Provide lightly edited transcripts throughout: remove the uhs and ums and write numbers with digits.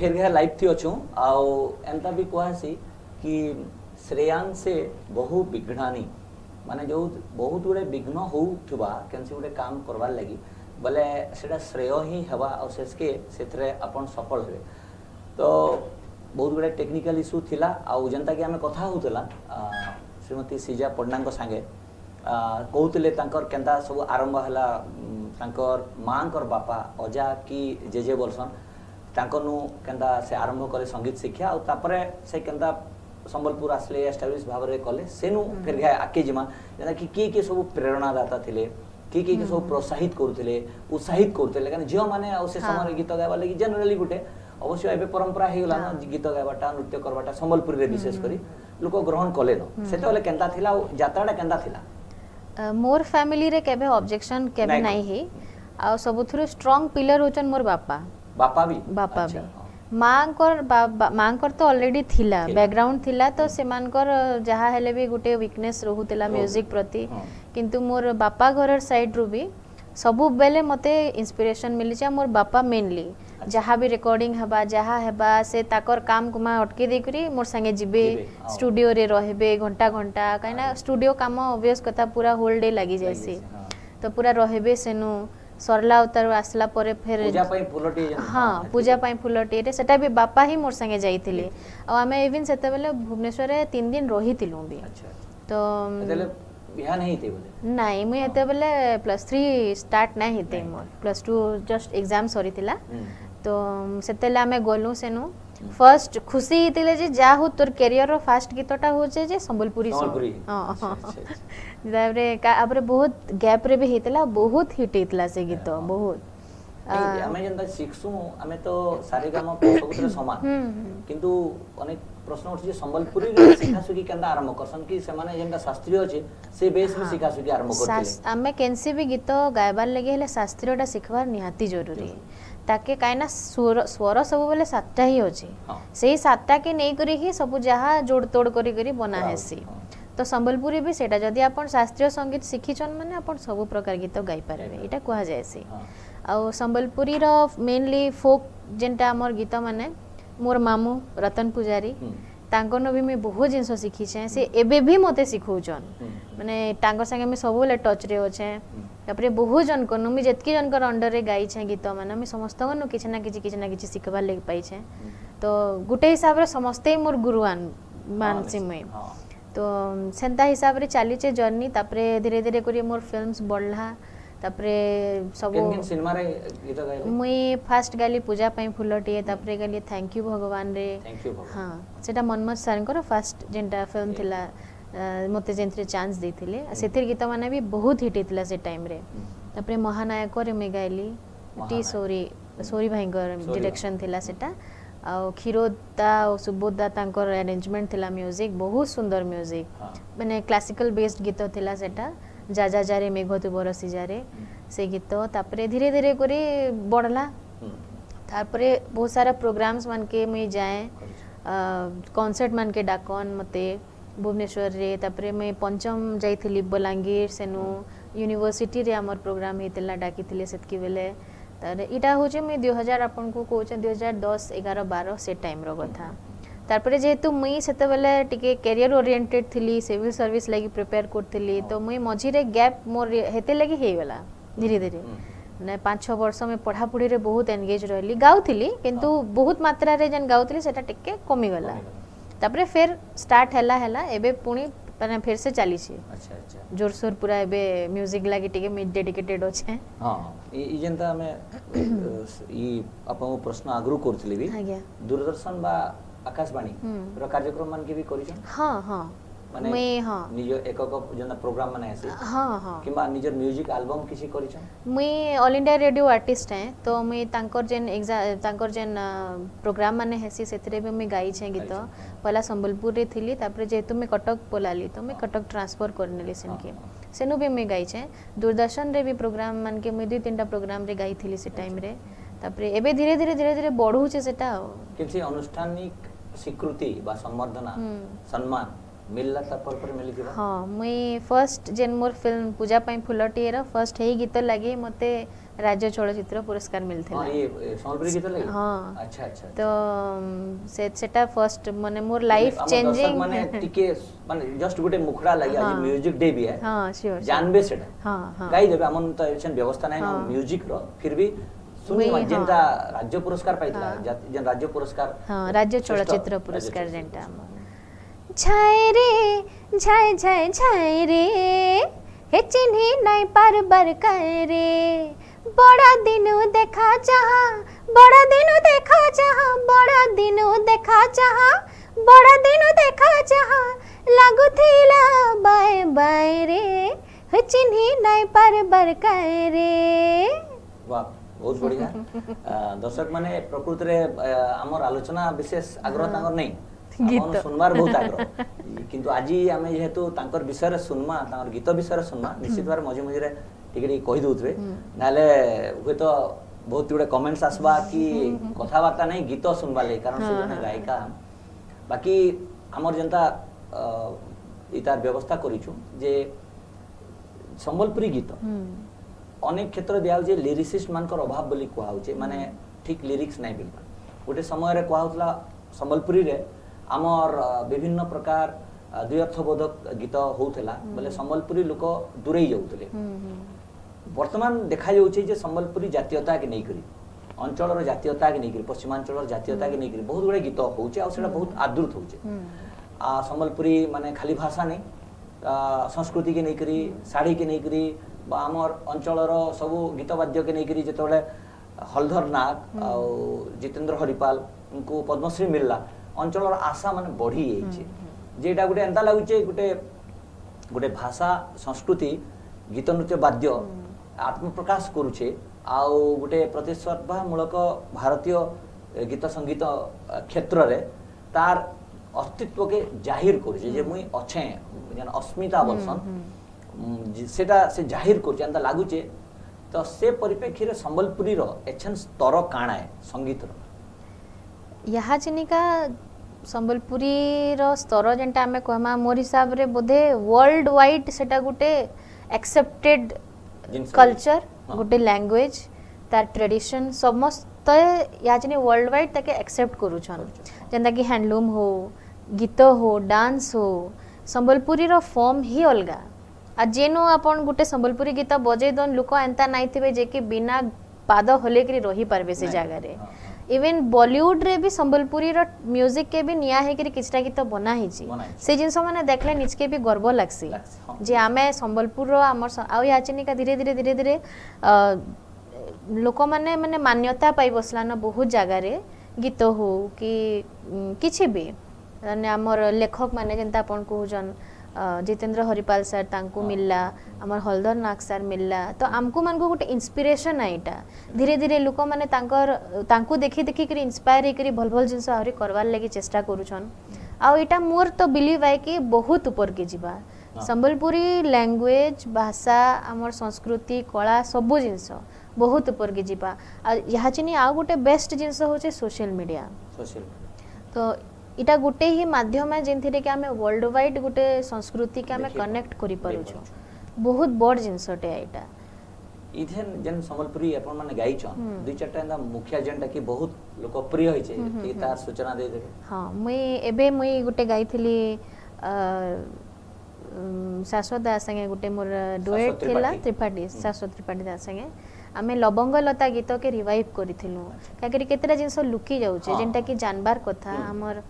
फिर गया लाइव थी अच्छू आउ एंता भी कहसी कि श्रेयांश से बहु विघ्नानी माने जो बहुत गुड़े विघ्न होउथुबा केनसी गुड़े काम करवार लगी बोले सेटा श्रेय ही हवा और शेष के सेथरे अपन सफल हुए तो बहुत गुड़े टेक्निकल इश्यू थिला आउ जनता कि आमे कथा होतला श्रीमती सीजा पन्ना संगे कहते केन्ता सब आरंभ है माँ बापा अजा कि जेजे बोलसन तांकनु केन्ता से आरंभ कले संगीत शिक्षा और तापरे से केन्ता संबलपुर आसले एस्टाब्लिश भाव में कले सेनु फिर गए आके जिमा जेना कि किए सब प्रेरणादाता थिले किए सब प्रोत्साहित करुले उत्साहित करुले कारण झील मैंने से समय गीत गाइबा लगी जनरली गोटे अवश्य एबे परंपरा हो गला गीत गाइबाटा नृत्य करवाटा संबलपुर रे विशेष करी लोक ग्रहण कले न सेते वाले केन्ता थिला यात्राटा केन्ता थिला मोर फैमिली रे केबे ऑब्जेक्शन केबे नाही हे आ सबथुरु स्ट्रांग पिलर होचन मोर बापा भी मांकर तो ऑलरेडी थिला बैकग्राउंड थिला तो सेमानकर जहा हेले भी गुटे वीकनेस रहुतला म्यूजिक प्रति किंतु मोर बापा घर साइड रु भी सबु बेले मते इंस्पिरेशन मिली छ मोर बापा मेनली जहाँ भी रिकॉर्डिंग हबा जहाँ हेबा से ताकर काम कुमा अटके देकरी मोर संगे जिबे स्टूडियो रे रहबे घंटा घंटा काइना स्टूडियो काम ऑब्वियस कथा पूरा होल डे लागि जैसे तो पूरा रहबे सेनु सरला उतार आसला परे फिर पूजा पई फुलटी हां पूजा पई फुलटी रे सेटा भी बापा ही मोर संगे जाईथिले आ हमें इवन सेते बेले भुवनेश्वर रे 3 दिन रहिथिलु भी तो एतले बिहान ही थे बोले नहीं मुई एते बेले +3 स्टार्ट नाही हेते मोर +2 जस्ट एग्जाम सरीथिला तो सेतेले हमें गोलु सेनु फर्स्ट खुशी हितिले जे जा हो तोर करियर रो फर्स्ट गीतटा हो जे संबलपुरी हां दाबरे आबरे बहुत गैप रे भी हितला बहुत हिट हितला से गीत बहुत हमें जंदा शिक्षु हमें तो सारेगामा सबुतरे समान किंतु अनेक प्रश्न उठी जे संबलपुरी रे शिखासुकी केंदा आरंभ करसन कि से माने जेंदा शास्त्रीय अछि से बेस में शिखासुकी आरंभ करथिले हमें केनसी भी गीत गायबार लगे हेले शास्त्रीयटा सिखबार निहाती जरूरी ताके काइना स्वर सब बेले 7टा ही अछि सेही 7टा के नै करी ही सब जहा जोड़ तोड़ करी बना हेसी तो संबलपुरी भी सेटा जदी आपण शास्त्रीय संगीत शिखिचन माने आपण सब प्रकार गीत गाई पारबे एटा कहा जायसी आ संबलपुरी रो मेनली फोक जेंटा हमर गीत माने मोर मामू रतन पुजारी तांकनो भी मैं बहुत जिनस शिखी छे से एबे भी मते सिखौचन माने तांकर संगे मैं सब ले टच रे होछे तापरे बहुत जन कोनु मी जेतकी जन कर अंडर रे गाई छे गीत माने मी समस्त कोनु किछ ना किछ सिखबा ले पाई छे तो गुटे हिसाब रे समस्त मोर गुरुआन मानसी मैं तो सेंता हिसाब रे चली छे जर्नी तापरे धीरे धीरे करी मोर फिल्म्स बढ़ला तापरे सब सिनेमा रे गीत गाइले मुई फर्स्ट गाली पूजा पई फुलटी तापरे गाली थैंक यू भगवान रे हां सेटा मनमत सरकर फर्स्ट जेंटा फिल्म थिला मते जेंत्रे चांस देथिले सेतिर गीत माने भी बहुत हिट हितला से टाइम रे तापरे महानायक रे मे गाइली टी सोरी भाईकर डायरेक्शन थिला सेटा आ खिरोदा और सुबोधा तांकर अरेंजमेंट थिला म्यूजिक बहुत सुंदर म्यूजिक माने क्लासिकल बेस्ड गीत थिला सेटा जा जा जा रे मेघ तु बरसी जा रे से गीत तापरे धीरे धीरे करी बढ़ला तापरे बहुत सारा प्रोग्राम्स मान के मैं जाए कॉन्सर्ट मान के डाकन मते भुवनेश्वर रे तापरे मैं पंचम जाइथिली बलांगीर सेनु यूनिवर्सिटी रे हमर प्रोग्राम हेतला डाकिथिले सेतकी बेले तारे इटा होचे मैं 2000 आपन को कोचे 2010 11 12 से टाइम रो कथा तारपरे जेतु मुई सेते बेले टिके करियर ओरिएंटेड थिली सिविल सर्विस लागि प्रिपेयर करथिली तो मुई मझी रे गैप मोर हेते लागि हे गेला धीरे धीरे ने 5-6 वर्ष में पढ़ा पढ़ी रे बहुत एंगेज रहली गाउथिली किंतु बहुत मात्रा रे जन गाउथिली सेटा टिके कमी गेला तापरे फिर स्टार्ट हैला एबे पुनी माने फिर से चली छी अच्छा जोर सोर पूरा एबे म्यूजिक लागि टिके मी डेडिकेटेड होछे हां ई जेंता हमें ई अपन प्रश्न आग्रह करथिली भी दूरदर्शन बा आकाशवाणी रो कार्यक्रम मान के भी करी छ हां माने मैं हां निज एकक जेना प्रोग्राम माने आसी हां किबा निजर म्यूजिक एल्बम किसी करी छ मैं ऑल इंडिया रेडियो आर्टिस्ट है तो मैं तांकर जेन प्रोग्राम माने हेसी सेतरे भी मैं गाई छे गीत पहला संबलपुर रे थिली तापरे जेतु मैं कटक पोलाली तो मैं कटक ट्रांसफर करनेली सेन के सेनु भी मैं गाई छे दूरदर्शन रे भी प्रोग्राम मान के मैं 2-3टा प्रोग्राम रे गाई थिली से टाइम रे तापरे एबे धीरे धीरे बढ़ू छे सेटा किसी अनुष्ठानिक स्वीकृति बा संवर्धना सम्मान मिलला पर मिली दिबा हां मैं फर्स्ट जेन मोर फिल्म पूजा पई फुलटी रे फर्स्ट हे गीत लागि मते राज्य चलचित्र पुरस्कार मिलथिला हां ये संबलपुरी गीत लगी हां अच्छा अच्छा तो सेटा फर्स्ट माने मोर लाइफ चेंजिंग माने टिके माने जस्ट गुटे मुखड़ा लगी आज म्यूजिक डे भी है हां श्योर जानबे सेटा हां हां गाई देबे हमन तो एसन व्यवस्था नै म्यूजिक रो फिर भी सुनी जेंता राज्य पुरस्कार पाइतला जन राज्य पुरस्कार हां राज्य चलचित्र पुरस्कार जेंटा छाय रे छाय छाय छाय रे हे चिन्ही नाई पार बर कर रे बड़ा दिनु देखा चाहा बड़ा दिनु देखा चाहा बड़ा दिनु देखा चाहा बड़ा दिनु देखा चाहा लागुथिला बाय बाय रे हे चिन्ही नाई पार बर कर रे वाह बहुत बढ़िया दर्शक माने प्रकृति रे हमर आलोचना विशेष आग्रह तांगर नै गीत सुनबार बहुत आग्रह किंतु आजी आमे जेहेतु तांकर विषय रे सुनमा तांकर गीत विषय रे सुनमा निश्चित बार मजे मजे रे टिके कहि दोथबे नाले हुए तो बहुत गुडे कमेंट्स आसबा कि कथा बार्ता नै गीत सुनबा ले कारण से जने गायिका बाकी हमर जनता इतार व्यवस्था करिछु जे संबलपुरी गीत अनेक क्षेत्र दिया जे लिरिसिस्ट मानकर अभाव बोली कुआ होचे माने ठीक लिरिक्स नै बिलबा गोटे समय रे कुआ होतला संबलपुरी रे आमर विभिन्न प्रकार द्व्यर्थबोधक गीत होउथला बोले संबलपुरी लोक दूरे जाउतले वर्तमान देखा जाउचे जे संबलपुरी जातीयता के नै करी अंचल रो जातीयता के नै करी पश्चिमांचल रो जातीयता के नै करी बहुत गुडे गीत होउचे आ सेटा बहुत आदृत होउचे आ संबलपुरी माने खाली भाषा नै संस्कृति के नै करी साड़ी के नै करी बा हमर अंचल रो सब गीत वाद्य के नै करी जेतोले हलधर नाग आ जितेंद्र हरिपाल उनको पद्मश्री मिलला अंचल आशा माने बढ़ी जाइछे जेटा गुटे एंता लागुचे गुटे गुटे भाषा संस्कृति गीत नृत्य वाद्य आत्म प्रकाश करूछे आ गुटे प्रतिस्पर्धा मूलक भारतीय गीत संगीत क्षेत्र रे तार अस्तित्व के जाहिर करूछे जे मुई अच्छे जन अस्मिता बलसन सेटा से जाहिर करूछे एंता लागुचे तो से परिप्रेक्षी रे संबलपुरी रो एछन स्तर काणा है संगीत रो यहाँ चिनिका संबलपुरी रो स्तर जेंटा आमे कहमा मोर हिसाब रे बोधे वर्ल्ड वाइड सेटा गुटे एक्सेप्टेड कल्चर गुटे लैंग्वेज तार ट्रेडिशन समस्त या चिनि वर्ल्ड वाइड ताके एक्सेप्ट करूछन जेंदा कि हैंडलूम हो गीत हो डांस हो संबलपुरी रो फॉर्म ही अलगा आ जेनो अपन गुटे संबलपुरी गीत बजे दन लोक एंता नाइ थिबे जे कि बिना पाद हले करी रही पारबे से जगह रे इवन बॉलीवुड रे भी संबलपुरी रो म्यूजिक के भी निया है कि किछटा गीत बना ही छी से जिंस माने देखले निज के भी गर्व लागसी जे आमे संबलपुर रो हमर आ याचनी का धीरे धीरे धीरे धीरे लोक माने माने मान्यता पाई बसला न बहुत जगह रे गीत हो कि किछि भी माने हमर लेखक माने जेंता अपन कहउजन जितेंद्र हरिपाल सर तांको मिलला हमर हलधर नाग सर मिलला तो आमको मन को गोटे इंस्पिरेशन आइटा धीरे धीरे लोक माने तांको देखि देखि करी इंस्पायर करी भल भल जिंस आरी करवार लागि चेष्टा करूछन आ एटा मोर तो बिलीव है कि बहुत ऊपर के जीवा संबलपुरी लैंग्वेज भाषा हमर संस्कृति कला सब जिंस बहुत ऊपर के जीवा आ यहा चिनी आ गोटे बेस्ट जिंस होचे सोशल मीडिया तो इटा गुटे ही माध्यम है जेंथिरे कि हमें वर्ल्ड वाइड गुटे संस्कृति के हमें कनेक्ट करि पारु छ बहुत बड़ जिंसटे एटा इधन जन संबलपुरी अपन माने गाई छ दुई चारटा एंदा मुख्य जेंटा कि बहुत लोकप्रिय होय छै कि तार सूचना दे देबे हां मुई गुटे गाइथिली शाश्वत दास संगे गुटे मोर डुएट थिला त्रिपाठी शाश्वत त्रिपाठी दास संगे आमे लवंग लता गीत के रिवाइव करिथिलु काकरी केतरा जिंस लुकी जाउ छै जेंटा कि जानबार कथा हमर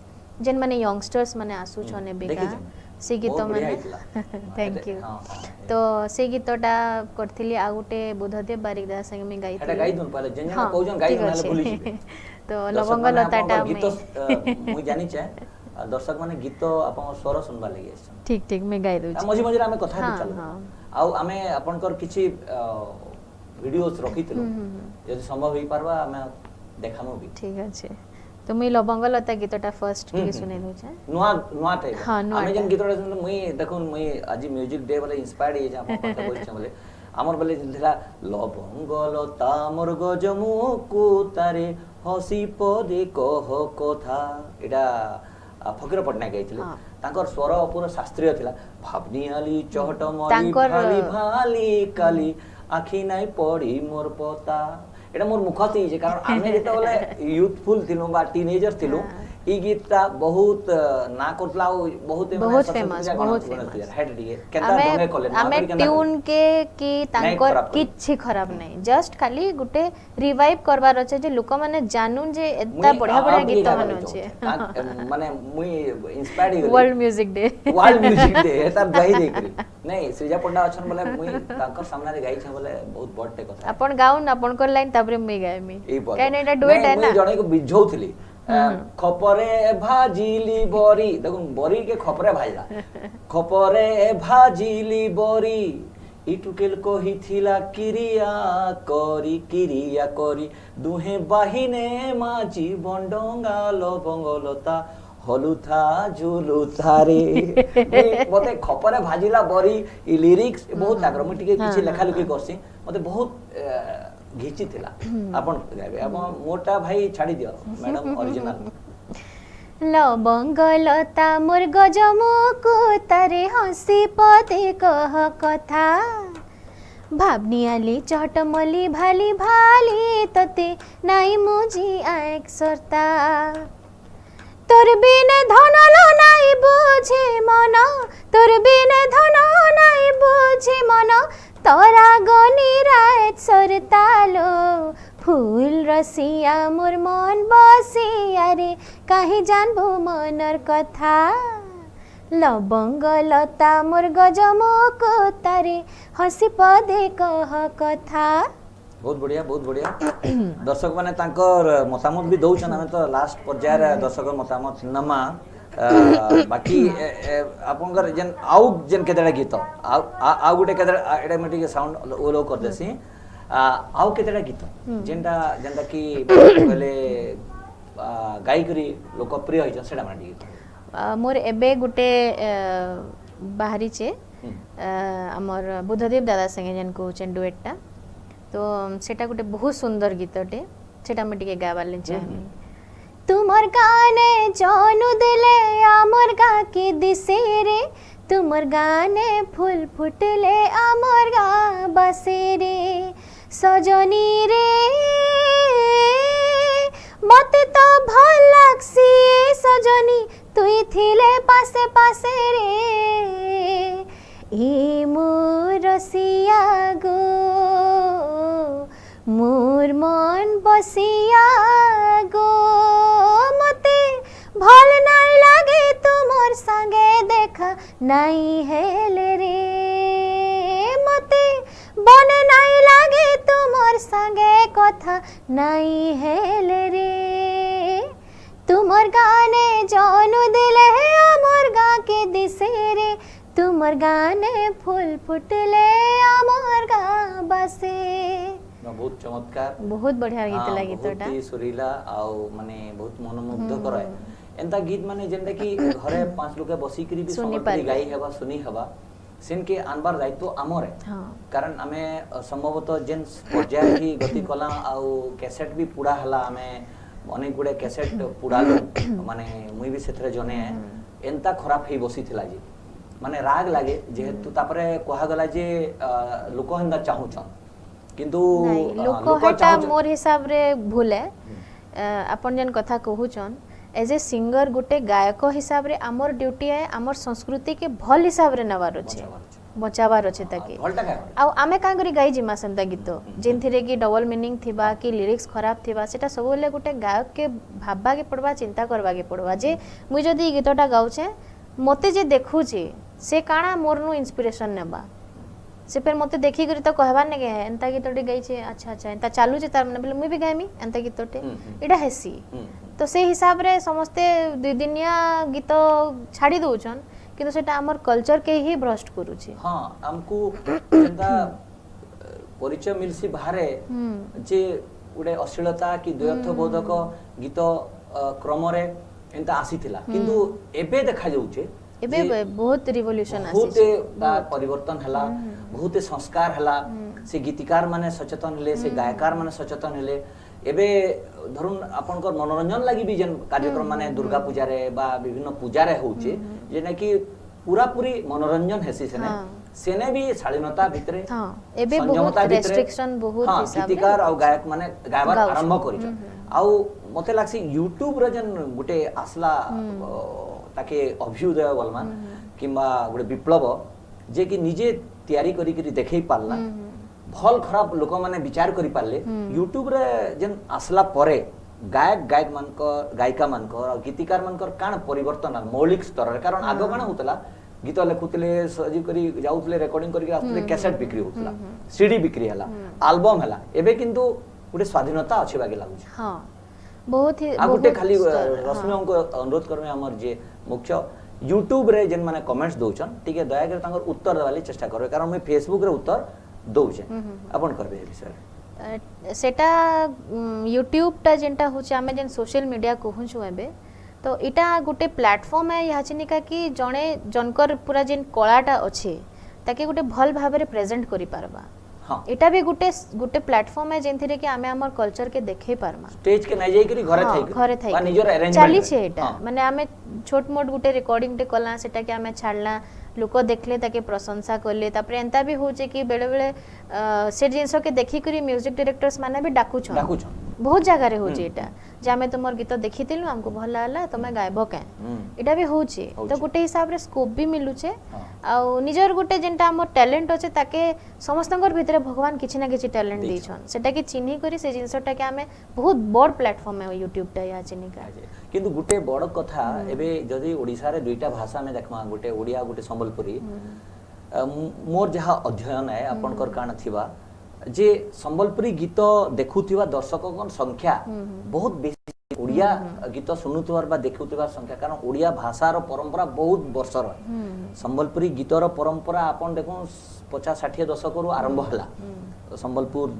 जेन माने यंगस्टर्स माने आसु छने बेगा से गीत माने थैंक यू तो से गीतटा करथिली आ गुटे बुधदेव बारिक दास संगे में गाइथिली एटा गाइ दन पले जेन जेन कहउजन गाइ नाले भूली छी तो लवंग लताटा गीत मुई जानि छै दर्शक माने गीत अपन स्वर सुनबा लागि आछन ठीक ठीक मैं गाइ दउ छी मझी मझी आमे कथा भी चल आ आमे आपनकर किछि वीडियोस रखिथिलु यदि संभव होई पारबा आमे देखामु भी ठीक अछि तो मुई लवंग लता गीतटा फर्स्ट टिके सुनै दउ छै नुआ टाइप हां नुआ आमे जन गीतटा सुन मुई देखुन मुई आज म्यूजिक डे वाला इंस्पायर्ड हे जा अपन बोल छै बोले हमर बोले थिला लवंग लता मोर गजमु को तारे हसी पदे कह कथा एटा फकीर पटनायक गाइथिले तांकर स्वर पूरा शास्त्रीय थिला भावनी आली चहट मरी भाली भाली काली आखि नाई पड़ी मोर पता एटा मोर मुखती जे कारण आमे जेता बोले यूथफुल थिलु बा टीनेजर थिलु ई गीतटा बहुत ना करतला बहुत फेमस हेड दिए केता ढंगे कले हमें ट्यून के की तांकर किछि खराब नहीं जस्ट खाली गुटे रिवाइव करबार अछि जे लोक माने जानून जे एता बढ़िया बढ़िया गीत माने अछि माने मुई इंस्पायर्ड वर्ल्ड म्यूजिक डे एता गई देखरी नहीं श्रीजा पंडा अछन बोले मुई तांकर सामने रे गाई छ बोले बहुत बड़टे कथा अपन गाउन अपन कर लाइन ताबरे मुई गायमी काहे एटा डुएट है ना मुई जणे को बिझौथली खपरे भाजिली बरी देखुन बरी के खपरे भाजला खपरे भाजिली बरी इटुकेल कहिथिला किरिया करी दुहे बाहिने माजी बंडंगा लवंगलता हलुथा झुलुथा रे मते खपरे भाजिला बरी ई लिरिक्स बहुत आग्रह मु टिके किछि लेखा लुकी करसी मते बहुत घिची थिला अपन गाबे अपन मोटा भाई छाडी दियो मैडम ओरिजिनल लवंगलता मोर गजमुकु तारे हंसी पदे कह कथा भावनियाली चटमली भाली भाली तते नाई मुजी आएक सरता तोर बिने धनलो नाई बुझे मन तोर बिने धनो नाई बुझे मन तोरा गनी रात सरतालो फूल रसिया मोर मन बसिया रे काहे जानबो मनर कथा लवंग लता मोर गजमुक तारे हंसी पदे कह कथा बहुत बढ़िया दर्शक माने तांकर मतामत भी दउछन हमें तो लास्ट पर्यायर दर्शक मतामत नमा बाकी आपनकर जन आउ जन केतडा गीत आउ गुटे केतडा ऑटोमेटिक साउंड ओलो कर देसी आउ केतडा गीत जेंदा की पहले गाई करी लोकप्रिय होइछ सेडा माने गीत मोर एबे गुटे बाहरी छे हमर बुद्धदेव दादा संगे जन को डुएटटा तो सेटा गुटे बहुत सुंदर गीतटे सेटा हम टिके गाबार ले चाहमी तुमर गाने जानू दिले आमर गा के दिसे रे तुमर गाने फूल फुटले आमर गा बसे रे सजनी रे मते तो भल लागसी सजनी तुई थिले पासे पासे रे ए मोर रसिया गो मोर मन बसिया गो मते भल नाई लागे तुमर संगे देखा नाई हेले रे मते बने नाई लागे तुमर संगे कथा नाई हेले रे तुमर गाने जानू दिले अमर गा के दिसे रे तुमर गाने फूल फुटले अमर गा बसे बहुत चमत्कार बहुत बढ़िया गीत लागी तोटा बहुत सुरीला आउ माने बहुत मनमुग्ध करे एंता गीत माने जेंदा की घरे पांच लोग बसी करी भी समर्पी गाई हेबा सुनी हेबा सेन के आनबार दायित्व आमरे कारण हमें संभवतः जेन पर्याय की गति कला आउ कैसेट भी पूरा हला हमें अनेक गुडे कैसेट पुडालो माने मुई भी सेथरे जने एंता खराब हे बसी थिला जी माने राग लागे जेहेतु तापरे कहा गला जे लोक हंदा चाहू छन किंतु लोक हटा मोर हिसाब रे भूल है अपन जन कथा कहू छन एज ए सिंगर गुटे गायक हिसाब रे हमर ड्यूटी है हमर संस्कृति के भल हिसाब रे नवार अछि बचावार अछि ताकि आ आमे का करी गाई जिमा संता गीत जेनथिरे की डबल मीनिंग थिबा कि लिरिक्स खराब थिबा सेटा सब ले गुटे गायक के भाबा के पड़वा चिंता करवा के पड़वा जे मुई जदी गीतटा गाउछे मते जे देखू छी से काना मोरनु इंस्पिरेशन नेबा से फिर मते देखि करी त कहबा ने के एंता गीतटे गाई छे अच्छा अच्छा एंता चालू छे तार माने बोले मुई भी गायमी एंता गीतटे एडा हेसी तो से हिसाब रे समस्ते दुई दिनिया गीत छाड़ी दउछन किंतु सेटा हमर कल्चर के ही भ्रष्ट करू छी हां हमको जेंदा परिचय मिलसी बाहरे जे उडे अश्लीलता की द्वैथबोधक गीत क्रम रे एंता आसीथिला किंतु एबे देखा जाउछे एबे बहुत रिवोल्यूशन आसी बहुत परिवर्तन हला बहुत संस्कार हला से गीतकार माने सचेतन हले से गायकार माने सचेतन हले एबे धरुन आपनकर मनोरंजन लागि भी जन कार्यक्रम माने दुर्गा पूजा रे बा विभिन्न पूजा रे होचे जेना कि पूरा पूरी मनोरंजन हेसी सेने सेने भी शालीनता भितरे हां एबे बहुत रेस्ट्रिक्शन बहुत हिसाब गीतकार और गायक माने गायबार आरंभ करिछ आ मते लागसी यूट्यूब रे जन गुटे आसला ताके अभ्युदय बोलमान किंबा गुटे विप्लव जे कि निजे तैयारी करी करी देखै पारला भल खराब लोक माने विचार करि पारले यूट्यूब रे जन आसला परे गायक मानकर गायिका मानकर और गीतिकार मानकर काण परिवर्तन मौलिक स्तर रे कारण आगो काण होतला गीत लिखुले सजीव करी जाउतले रेकॉर्डिंग करी आसले कैसेट बिक्री होतला सीडी बिक्री हला एल्बम हला एबे किंतु गुटे स्वाधीनता अछि बागे लागु हां बहुत ही आ गुटे खाली रश्मि को अनुरोध करमे हमर जे मुख्य यूट्यूब रे जेन माने कमेंट्स दोचन ठीक है दया कर तांकर उत्तर देवाली चेष्टा करबे कारण मैं फेसबुक रे उत्तर दोचे अपन करबे ए विषय सेटा यूट्यूब टा जेंटा होचे हमें जेन सोशल मीडिया कहू छु एबे तो इटा गुटे प्लेटफॉर्म है यहाँ चिनिका कि जने जनकर पूरा जेन कलाटा अच्छे ताके गुटे भल भाव रे प्रेजेंट करि पारबा हां इटा भी गुटे प्लेटफॉर्म है जेंथिरे कि हमें हमर कल्चर के देखे पारमा स्टेज के नै जाई करी घरे थाई बा निजर अरेंजमेंट चली छे एटा माने हमें छोट मोट गुटे रिकॉर्डिंग टे कला सेटा के हमें छाड़ला लोक देखले ताके प्रशंसा करले तापर एंता भी होचे कि बेले बेले से जिंसो के देखि करी म्यूजिक डायरेक्टर्स माने भी डाकू छ बहुत जगह रे होचे एटा जे हमें तुमर गीत देखितिलु हमको भल लागला तमे गायबो के एटा भी होचे तो गुटे हिसाब रे स्कोप भी मिलुचे आ निजर गुटे जेंटा हमर टैलेंट होचे ताके समस्तंगर भितरे भगवान किछि ना किछि टैलेंट दैछन सेटा के चिन्ही करी से जिंसटा के हमें बहुत बड़ प्लेटफॉर्म है यूट्यूब टा या चिनिका किंतु गुटे बड़ कथा एबे जदी ओडिसा रे दुईटा भाषा में देखमा गुटे ओडिया गुटे संबलपुरी मोर जहा अध्ययन है आपनकर काण थिबा जे संबलपुरी गीत देखुथिबा दर्शकगण संख्या बहुत बेसी ओडिया गीत सुनुथिबार बा देखुथिबार संख्या कारण ओडिया भाषार परंपरा बहुत वर्षर संबलपुरी गीतर परंपरा आपन देखो 50-60 दशक रु आरंभ हला संबलपुर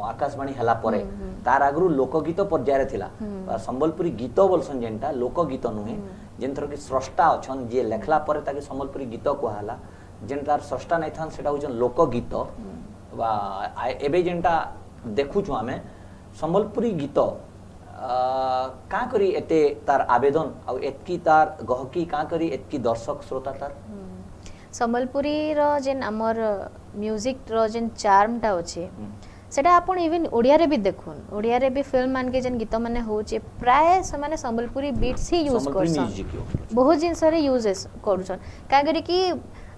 आकाशवाणी हला परे तार आगरु लोकगीत पर्याय रे थिला संबलपुरी गीत बोलसन जेंटा लोकगीत नुहे जेंथर कि स्रष्टा अछन जे लेखला परे ताके संबलपुरी गीत कहला जेंटार स्रष्टा नै थान सेटा होजन लोकगीत बा एबे जेंटा देखु छु हमें संबलपुरी गीत का करी एते तार आवेदन आ एतकी तार गहकी का करी एतकी दर्शक श्रोता तार संबलपुरी रो जेन हमर म्यूजिक रो जेन चार्म टा होचे सेटा आपण इवन ओडिया रे भी देखुन ओडिया रे भी फिल्म मान के जेन गीत माने होचे प्राय समाने संबलपुरी बीट्स ही यूज करछन बहुत जिंस रे यूजेस करछन का करी कि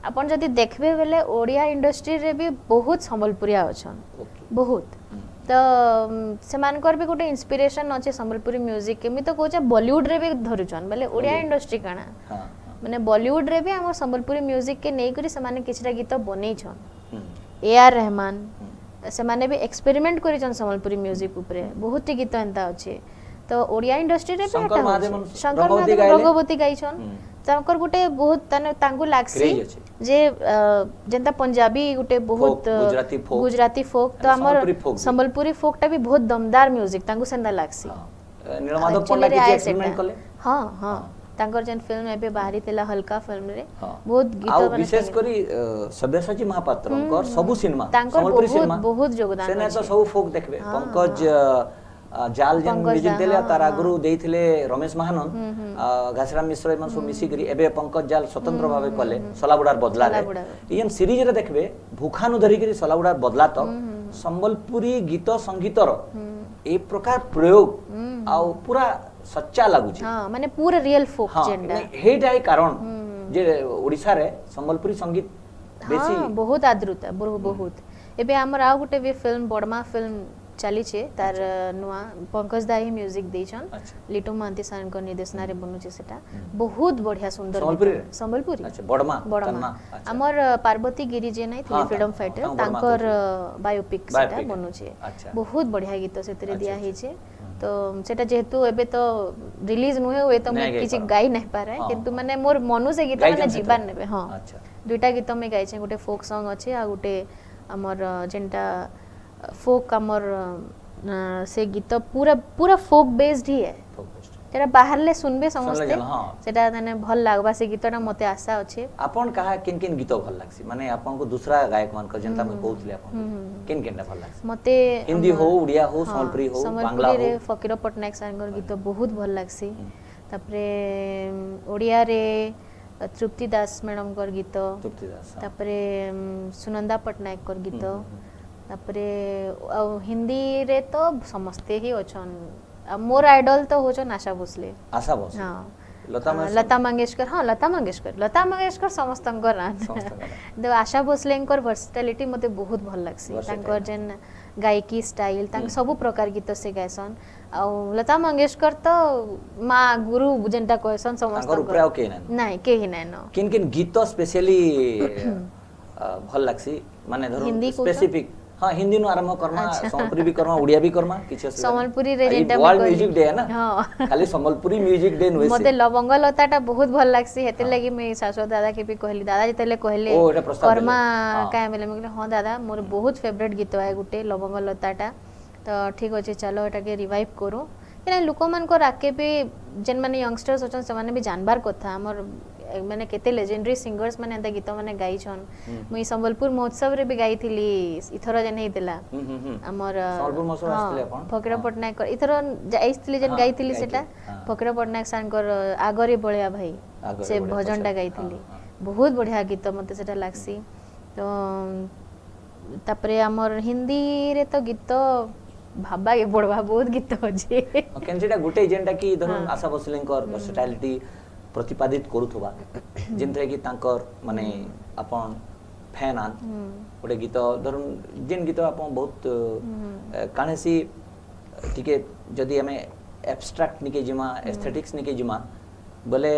अपन जदी देखबे बेले ओडिया इंडस्ट्री रे भी बहुत संबलपुरिया अछन बहुत तो से मानकर भी गोटे इंस्पिरेशन अच्छे संबलपुरी म्यूजिक केमी तो कहचे बॉलीवुड रे भी धरुछन बेले ओडिया इंडस्ट्री काना माने बॉलीवुड रे भी हमर संबलपुरी म्यूजिक के नै करी से माने किछरा गीत बनै छन ए.आर. रहमान से माने भी एक्सपेरिमेंट करी छन संबलपुरी म्यूजिक ऊपर बहुत गीत एंता अच्छे तो ओडिया इंडस्ट्री रे भी शंकर महादेव रघुवती गाई छन तांकर गुटे बहुत तांगु लागसी जे जेंता पंजाबी गुटे बहुत गुजराती फोक तो हमर संबलपुरी फोक टा भी बहुत दमदार म्यूजिक तांगु सेंदा लागसी नीलमाधव पंडा के एक्सपेरिमेंट करले हां हां तांकर जन फिल्म एबे बाहरी तेला हल्का फिल्म रे बहुत गीत आ विशेष करी सब्यसाची महापात्रकर सबु सिनेमा संबलपुरी सिनेमा बहुत योगदान सेने तो सब फोक देखबे पंकज जाल जन म्यूजिक देले तारा गुरु देइथिले रमेश महानन घासराम मिश्र एमन सब मिसी करी एबे पंकज जाल स्वतंत्र भावे कले सलाबुडार बदला रे इयन सीरीज रे देखबे भूखानु धरी करी सलाबुडार बदला तो संबलपुरी गीत संगीतर ए प्रकार प्रयोग आ पूरा सच्चा लागु छी हां माने पूरा रियल फोक जेंडा हेटाई कारण जे ओडिसा रे संबलपुरी संगीत बेसी बहुत आदृता बहुत एबे हमर आ गुटे भी फिल्म बडमा फिल्म चली छे तार नुआ पंकज दाई म्यूजिक देछन लिटो मांती सान को निर्देशना रे बनु छे सेटा बहुत बढ़िया सुंदर संबलपुरी अच्छा बडमा हमर पार्वती गिरी जे नै थिले फ्रीडम फाइटर तांकर बायोपिक सेटा बनु छे बहुत बढ़िया गीत सेतरे दिया हे छे तो सेटा जेहेतु एबे तो रिलीज नुहे होए तो मैं किछि गाई नै पारे किंतु माने मोर मनु से गीत माने जीवन नेबे हां अच्छा दुईटा गीत में गाई छे गुटे फोक सॉन्ग अछि आ गुटे हमर जेंटा फोक हमर से गीत पूरा पूरा फोक बेस्ड ही है तेरा बाहर ले सुनबे समझते सेटा माने भल लागबा से गीतटा मते आशा अछि आपन कहा किन किन गीत भल लागसी माने आपन को दूसरा गायक मान को जनता में कहउतले आपन किन किन भल लागसी मते हिंदी हो उड़िया हो संबलपुरी हो बांग्ला हो फकीर पटनायक सांगर गीत बहुत भल लागसी तापरे ओडिया रे तृप्ति दास मैडम कर गीत तृप्ति दास तापरे सुनंदा पटनायक कर गीत तापरे हिंदी रे तो समस्ते ही अछन मोर आइडल तो होचन आशा भोसले हां लता मंगेशकर हाँ लता मंगेशकर समस्तंकर ना आशा भोसलेंकर वर्सटालिटी मते बहुत भल लागसी तांकर जेन गायकी स्टाइल तांक सब प्रकार गीत से गायसन आ लता मंगेशकर तो माँ गुरु जेनटा कहसन समस्त नहीं के ही न किन किन गीत स्पेशली भल लागसी माने धरो स्पेसिफिक हाँ हिंदी नु आरंभ करमा संबलपुरी भी करमा उड़िया भी करमा किछ संबलपुरी रे जेनटा वर्ल्ड म्यूजिक डे है ना हां खाली संबलपुरी म्यूजिक डे नोइसे मते लवंग लताटा बहुत भल लागसी हेते लागि मैं सासु दादा के भी कहली दादा जतले कहले करमा काय मेले मैं हां दादा मोर बहुत फेवरेट गीत है गुटे लवंग लताटा तो ठीक अछि चलो एटा के रिवाइव करो कि लोक मान को राके भी जेन माने यंगस्टर्स अछन से माने भी जानबार कथा हमर माने केते लेजेंडरी सिंगर्स माने एंता गीत माने गाई छन मुई संबलपुर महोत्सव रे भी गाई थिली इथरो जने हितला हमर संबलपुर महोत्सव आस्थिले अपन फकरा पटनायक इथरो जाइथिली जन गाई थिली सेटा फकरा पटनायक सांकर आगरे बळिया भाई से भजनटा गाई थिली बहुत बढ़िया गीत मते सेटा लागसी तो तापरे हमर हिंदी रे तो गीत भाबा के बडवा बहुत गीत अछि केनसेटा गुटे जेंटा की धरन आशा भोसलेंकर वर्सटालिटी प्रतिपादित करूथबा जेंथे कि तांकर माने अपन फैन आन गोटे गीत धरन जेन गीत अपन बहुत कानेसी टिके जदी हमें एब्स्ट्रैक्ट निके जिमा एस्थेटिक्स निके जिमा बोले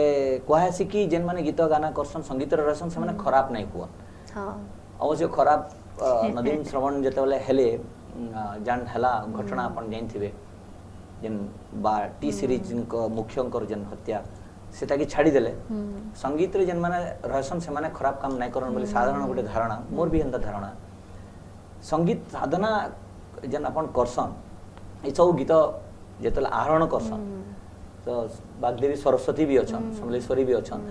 कहसी कि जेन माने गीत गाना करसन संगीत रसन से माने खराब नै हुआ हां अवश्य खराब नदीम श्रवण जते बोले हेले जान हला घटना अपन जानिथिबे जेन बा टी सीरीज को मुख्यंकर जेन हत्या सेटा की छाड़ी देले संगीत रे जेन माने रहसन से माने खराब काम नै करन बोली साधारण गोटे धारणा मोर भी एंता धारणा संगीत साधना जेन अपन करसन ए सब गीत जेतल आहरण करसन तो बागदेवी सरस्वती भी अछन समलेश्वरी भी अछन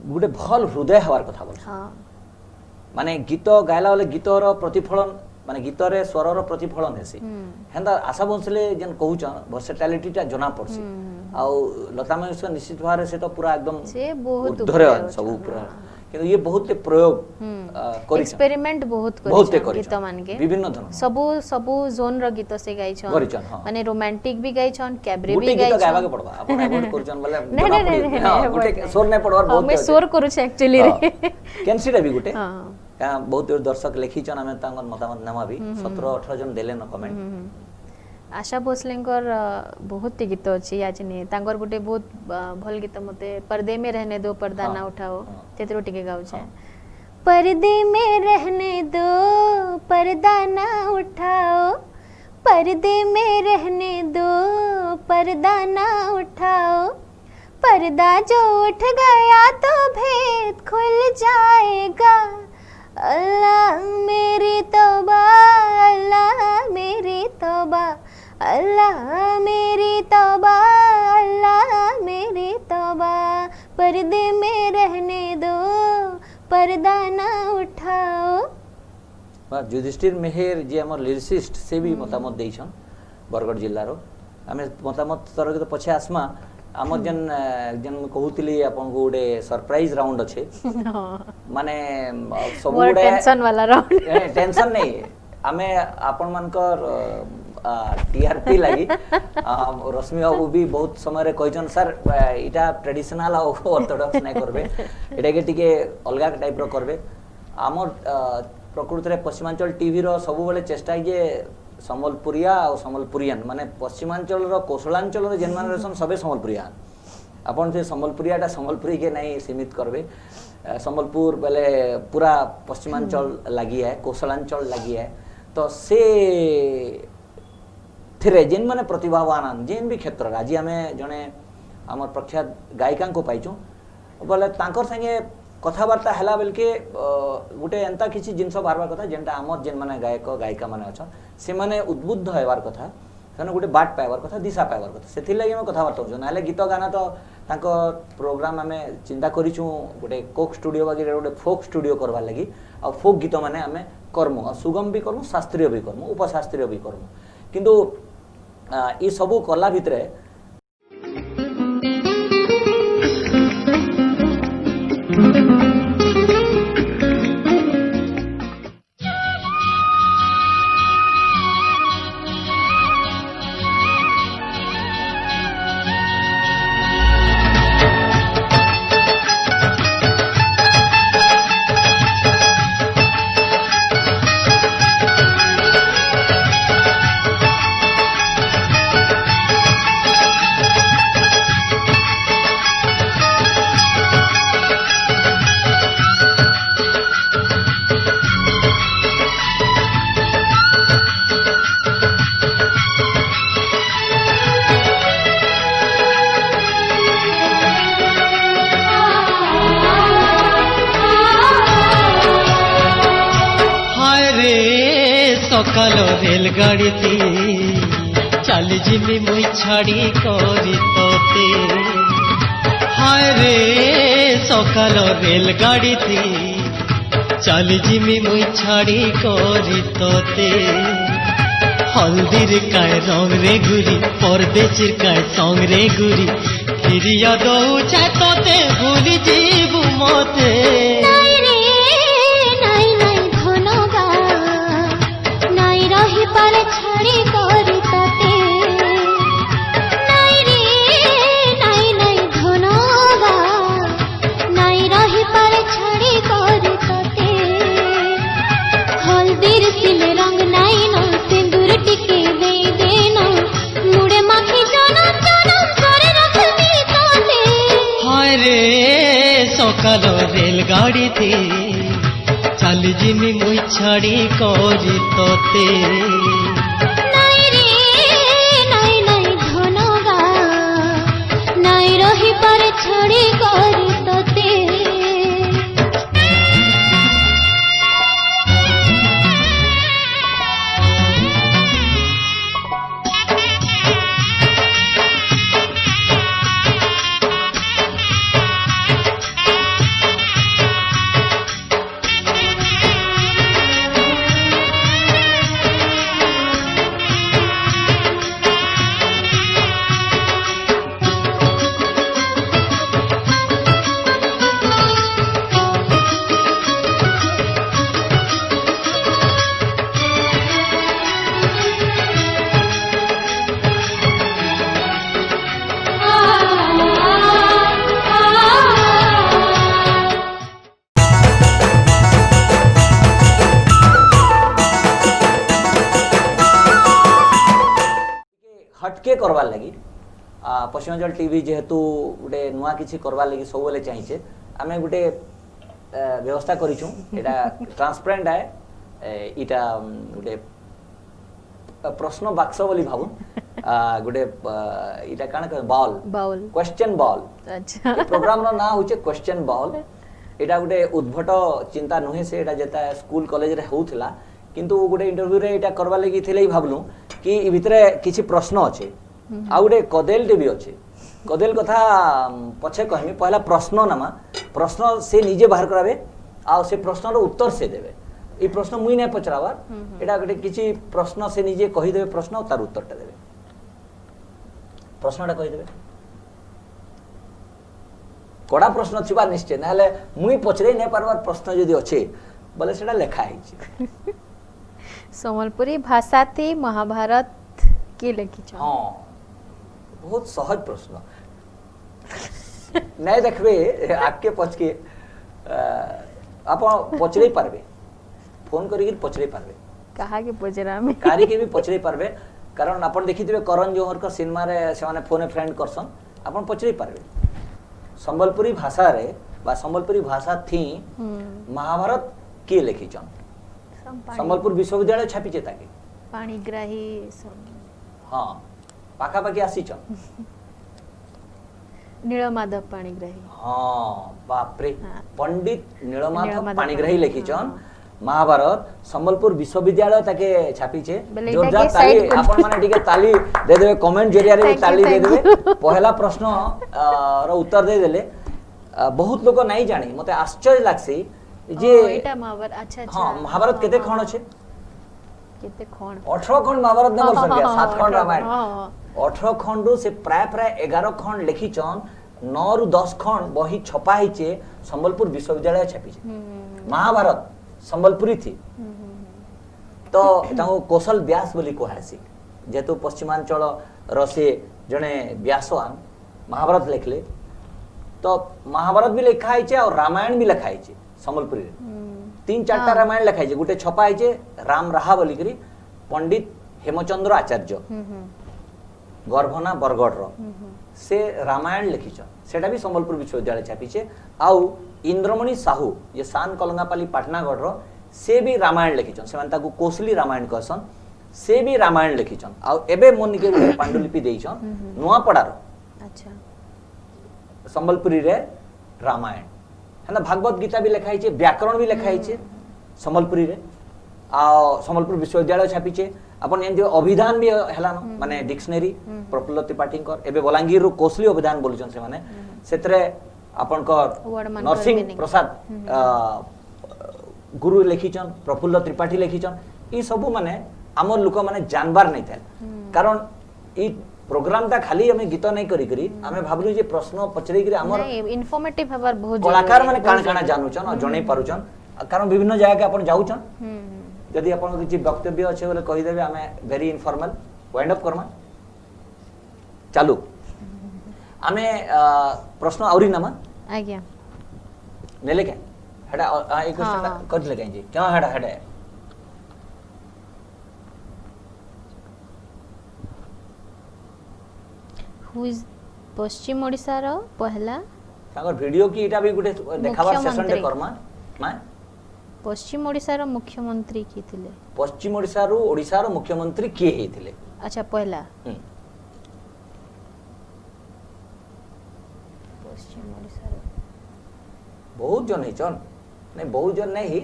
गोटे भल हृदय हवार कथा बोल हां माने गीत गायला वाले गीतर प्रतिफलन माने गीत रे स्वर रो प्रतिफलन हेसी हेंदा आशा भोसले जेन कहउछन वर्सटालिटी टा जना पड़सी आ लता मंगेशकर निश्चित भाव से तो पूरा एकदम से बहुत धरे सब पूरा किंतु ये बहुत प्रयोग करी एक्सपेरिमेंट बहुत गीत मान के विभिन्न धरण सब जोन रो गीत से गाई छन माने रोमांटिक भी गाई छन कैबरे भी गाई छन गीत गावा के पड़बा अपन अवॉइड करछन बोले नहीं गुटे स्वर नै पड़वार बहुत मैं स्वर करू छ एक्चुअली रे कैंसिटा भी गुटे हां का बहुत दर्शक लिखी छन हमें तांगर मतामत नामा भी 17-18 जन देले न कमेंट आशा भोसलेंकर बहुत गीत अछि आज ने तांगर गुटे बहुत भल गीत मते पर्दे में रहने दो पर्दा ना उठाओ तेतरो टिके गाउ छै पर्दे में रहने दो पर्दा ना उठाओ पर्दे में रहने दो पर्दा ना उठाओ पर्दा जो उठ गया तो भेद खुल जाएगा अल्लाह मेरी तौबा अल्लाह मेरी तौबा अल्लाह मेरी तौबा अल्लाह मेरी तौबा पर्दे में रहने दो पर्दा ना उठाओ युधिष्ठिर मेहर जे हमर लिरिसिस्ट से भी मतामत देइछन बरगढ़ जिल्ला रो हमें मतामत तरह तो पछे आसमा हमर जन जन कहउतली अपन गोडे सरप्राइज राउंड अच्छे माने सब गोडे टेंशन वाला राउंड टेंशन नहीं हमें अपन मानकर टीआरपी लागि रश्मि बाबू भी बहुत समय रे कहजन सर इटा ट्रेडिशनल ऑर्थोडॉक्स नै करबे एटा के टिके अलगा टाइप रो करबे हमर प्रकृति रे पश्चिमांचल टीवी रो सब बेले चेष्टा जे संबलपुरिया और संबलपुरियन माने पश्चिमांचल रो कोसलांचल रो जेन माने रहसन सबे संबलपुरिया अपन से संबलपुरियाटा संबलपुरी के नहीं सीमित करबे संबलपुर बेले पूरा पश्चिमांचल लगी है कोसलांचल लगी है तो से थिरे जेन माने प्रतिभावान जेन भी क्षेत्र आज आमे जने हमर प्रख्यात गायिका को पाइचो बोले तांकर संगे कथबार्ता हला बेल के गोटे एंता किसी जिनस बारबार कथा जेनटा आमर जेन माने गायक गायिका माने अछन से माने उद्बुद्ध हेबार कथा सेने गोटे बाट पाइबार कथा दिशा पाइबार कथा सेथि लागि हम कथबार्ता होछ नाले गीत गाना तो तांको प्रोग्राम हमें चिंता करिछु गोटे कोक स्टूडियो वगैरह गोटे फोक स्टूडियो करबा लागि आ फोक गीत माने हमें कर्म सुगम भी कर्म शास्त्रीय भी कर्म उपशास्त्रीय भी कर्म किंतु ई सबु कला भितरे सकाल रेलगाड़ी थी चली जिमी मुई छाड़ी करी तोते हाय रे सकाल रेलगाड़ी थी चली जिमी मुई छाड़ी करी तोते हल्दीर काय रंग रे गुरी परदेशीर काय संग रे गुरी फिरिया दऊ तोते भूली जीवु मते नाई रे नाई नाई धनगा नाई रही पारे छाड़ी करी तते नाई रे नाई नाई धनगा नाई रही पारे छाड़ी करी तते हल्दीर सिले रंग नाई नो सिंदूर टिके दे देना मुड़े माखी जनम जनम करे रखती तते हाय रे सकाल रेलगाड़ी थी चली जिमी मुई छाड़ी करी तोते नाई रे नाई नाई धनगा नाई रही पारे छाड़ी करी तते हटके करवार लगी पश्चिमांचल टीवी जेहेतु गोटे नुआ किसी करवार लगी सब बेले चाहिए आम गोटे व्यवस्था करिछु एटा ट्रांसपेरेंट है इटा गोटे प्रश्न बाक्स बोली भाबु गोटे इटा काना कह बॉल क्वेश्चन बॉल अच्छा प्रोग्राम रो ना होचे क्वेश्चन बॉल एटा गोटे उद्भट चिंता नुहे से एटा जेता स्कूल कॉलेज रे होउथला किंतु गोटे इंटरव्यू रे एटा करवा लगी थिले ही भाबलु कि इ भितरे किछि प्रश्न अछि आ गोटे कदेल टे भी अछि कदेल कथा पछे कहमी पहला प्रश्न नामा प्रश्न से निजे बाहर करावे आ से प्रश्न रो उत्तर से देबे इ प्रश्न मुई नै पचरावार एटा गोटे किछि प्रश्न से निजे कहि देबे प्रश्न तार उत्तरटा देबे प्रश्नटा कहि देबे कड़ा प्रश्न छिबा निश्चय नाले मुई पचरे नै पारवार प्रश्न जदि अछि बोले सेटा लेखा हिछि सम्बलपुरी भाषा थी महाभारत के लिखी छ हां बहुत सहज प्रश्न नहीं देखबे आके पछ के आपण पचरे पारबे फोन करी पचरे पारबे कहा के पचरा में कारी के भी पचरे पारबे कारण आपण देखिथिबे करण जोहर का सिनेमा रे से माने फोन फ्रेंड करसन आपण पचरे पारबे संबलपुरी भाषा रे बा संबलपुरी भाषा थी महाभारत के लिखी छन संबलपुर विश्वविद्यालय छापी चेता के पाणिग्राही हां पाखा पाखी आसी छन नीलमाधव पाणिग्राही हां बाप रे पंडित नीलमाधव पाणिग्राही लिखी छन महाभारत संबलपुर विश्वविद्यालय ताके छापी छे जोरदार ताली आपण माने ठीक ताली दे देबे कमेंट जरिया रे ताली दे देबे पहला प्रश्न रो उत्तर दे देले बहुत लोग नहीं जानी मते आश्चर्य लागसी जे एटा महाभारत अच्छा अच्छा हां महाभारत केते खंड छे केते खंड 18 खंड महाभारत न बोल सके 7 खंड रामायण 18 खंड से प्राय प्राय 11 खंड लिखी छन 9 रु 10 खंड बही छपा हिचे संबलपुर विश्वविद्यालय छापी छे महाभारत संबलपुरी थी तो ताको कौशल व्यास बोली कहसी जेतु पश्चिमांचल रसे जने व्यासवान महाभारत लिखले तो महाभारत भी लिखा हिचे और रामायण भी लिखा हिचे संबलपुरी तीन चारटा रामायण लिखा हिचे गुटे छपा हिचे राम राहा बोली करी पंडित हेमचंद्र आचार्य गर्भना बरगढ़ रो से रामायण लिखी छ सेटा भी संबलपुर विश्वविद्यालय छापी छे आउ इंद्रमणि साहू ये सान कलंगापाली पाटनागढ़ रो से भी रामायण लिखी छन से मानता को कोसली रामायण कहसन से भी रामायण लिखी छन आउ एबे मोनि के पांडुलिपि देई छन नुआपड़ा रो अच्छा संबलपुरी रे रामायण है ना भागवत गीता भी लिखा हिचे व्याकरण भी लिखा हिचे संबलपुरी रे संबलपुर विश्वविद्यालय छापीचे अपन जेन अभिधान भी हेलान माने डिक्शनरी प्रफुल्ल त्रिपाठी एबे बलांगीर रो कोसली अभिधान बोलुछन से माने सेतरे अपन नरसिंह प्रसाद गुरु लिखिछन प्रफुल्ल त्रिपाठी लिखिछन ई सब माने हमर लोक माने जानबार नहीं था कारण ई प्रोग्राम ता खाली हमें गीत नहीं करी करी हमें भाबलु जे प्रश्न पचरै करी हमर इन्फॉर्मेटिव हबार बहुत कलाकार माने काण काण जानूछन और जणै पारुछन कारण विभिन्न जगह के अपन जाउछन यदि अपन किछि वक्तव्य अछि बोले कहि देबे हमें very informal wind up Karma चालू हमें प्रश्न औरी नमा आज्ञा नेले के हेडा एक क्वेश्चन कर ले जी क्या हेडा हेडा हु इज पश्चिम ओडिसा रो पहला ताकर वीडियो की इटा भी गुटे देखावा सेशन रे करमा मां पश्चिम ओडिसा रो मुख्यमंत्री की थिले पश्चिम ओडिसा रो मुख्यमंत्री के हेथिले अच्छा पहला पश्चिम ओडिसा रो बहुत जन हेचन नहीं बहुत जन नहीं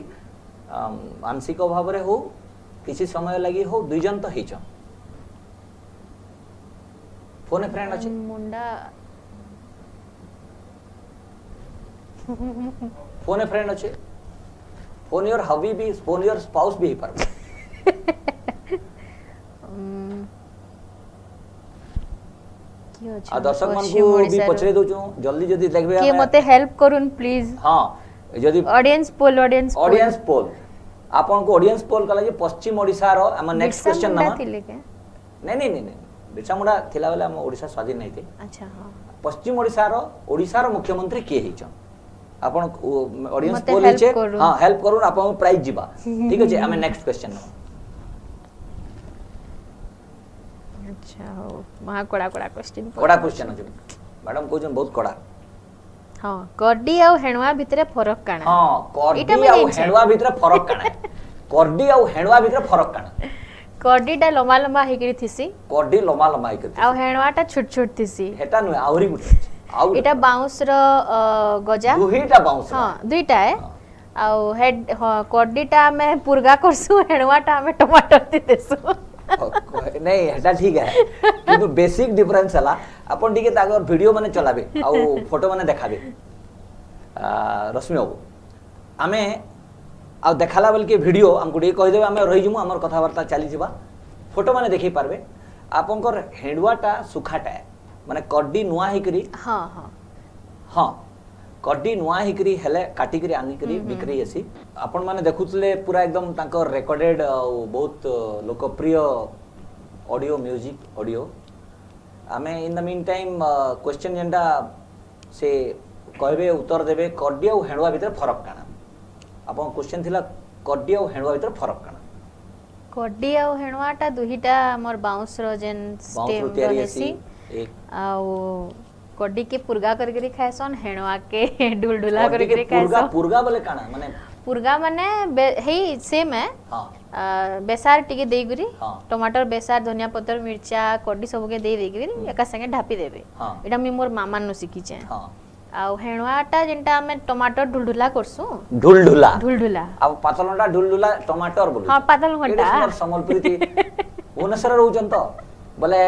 आंशिक भाव रे हो किसी समय लगी हो दुई जन तो हेचन फोन फ्रेंड अछि मुंडा फोन फ्रेंड अछि फोन योर हबी भी फोन योर स्पाउस भी पर आ दर्शक मन को भी पछरे दउ छु जल्दी जल्दी देखबे के मते हेल्प करून प्लीज हां यदि ऑडियंस पोल आपन को ऑडियंस पोल कला जे पश्चिम ओडिसा रो हम नेक्स्ट क्वेश्चन ना नहीं बिरसा मुंडा थिला बेला हम ओडिसा स्वाधीन नहीं थे अच्छा हां पश्चिम ओडिसा रो मुख्यमंत्री के हिचन आपन ऑडियंस पोल हिचे हां हेल्प करूं आपन प्राइज जीबा ठीक अछि हम नेक्स्ट क्वेश्चन अच्छा हो महा कोड़ा क्वेश्चन अछि मैडम कोजन बहुत कोड़ा हां करडी आ हेणवा भितरे फरक काना हां करडी आ हेणवा भितरे फरक काना करडी आ हेणवा भितरे फरक काना करडीटा लंबा लंबा हेकरी थिसी करडी लंबा लंबा हेकरी आ हेणवाटा छोट छोट थिसी हेटा न आउरी गुटे आउ एटा बाउंस रो गजा दुहीटा बाउंस हां दुईटा है आ हेड करडीटा में पुरगा करसु हेणवाटा में टमाटर देसु नहीं हेटा ठीक है किंतु बेसिक डिफरेंस हला अपन ठीक तागर वीडियो माने चलाबे आ फोटो माने देखाबे रश्मि बाबू आमे आ देखाला बेल के वीडियो हमको डी कहि देबे हमें रहि जमु हमर कथा वार्ता चली जिबा फोटो माने देखि पारबे आपनकर हेडवाटा सुखाटा है माने कड्डी नुआ हिकरी हां हां हां कड्डी नुआ हिकरी हेले काटी करी आनी करी बिक्री आसी आपण माने देखुतले पूरा एकदम तांकर रिकॉर्डेड बहुत लोकप्रिय ऑडियो म्यूजिक ऑडियो आमे in the meantime question जेंडा से कहबे उत्तर देबे कड्डी आ हेडवा भीतर फरक काना आपन क्वेश्चन थिला कड्डी आ हेडवा भीतर फरक काना कड्डी आ हेडवाटा दुहीटा हमर बाउंस रो जेन स्टेम रहेसी आ कड्डी के पुरगा करके खायसन हेणवा के डुलडुला करके खायसन पुरगा बोले काना माने पुरगा माने हेई सेम है हां बेसार टिके देई गुरी टमाटर बेसार धनिया पत्तर मिर्चा कड्डी सब के देई गुरी एका संगे ढापी देबे एटा मी मोर मामा नु सिखी छे हां आ हेणवाटा जेंटा हमें टमाटर डुलडुला करसु डुलडुला अब पातलंटा डुलडुला टमाटर बोलु हां पातलंटा समलपुरी भुवनेश्वर रहउचन तो बोले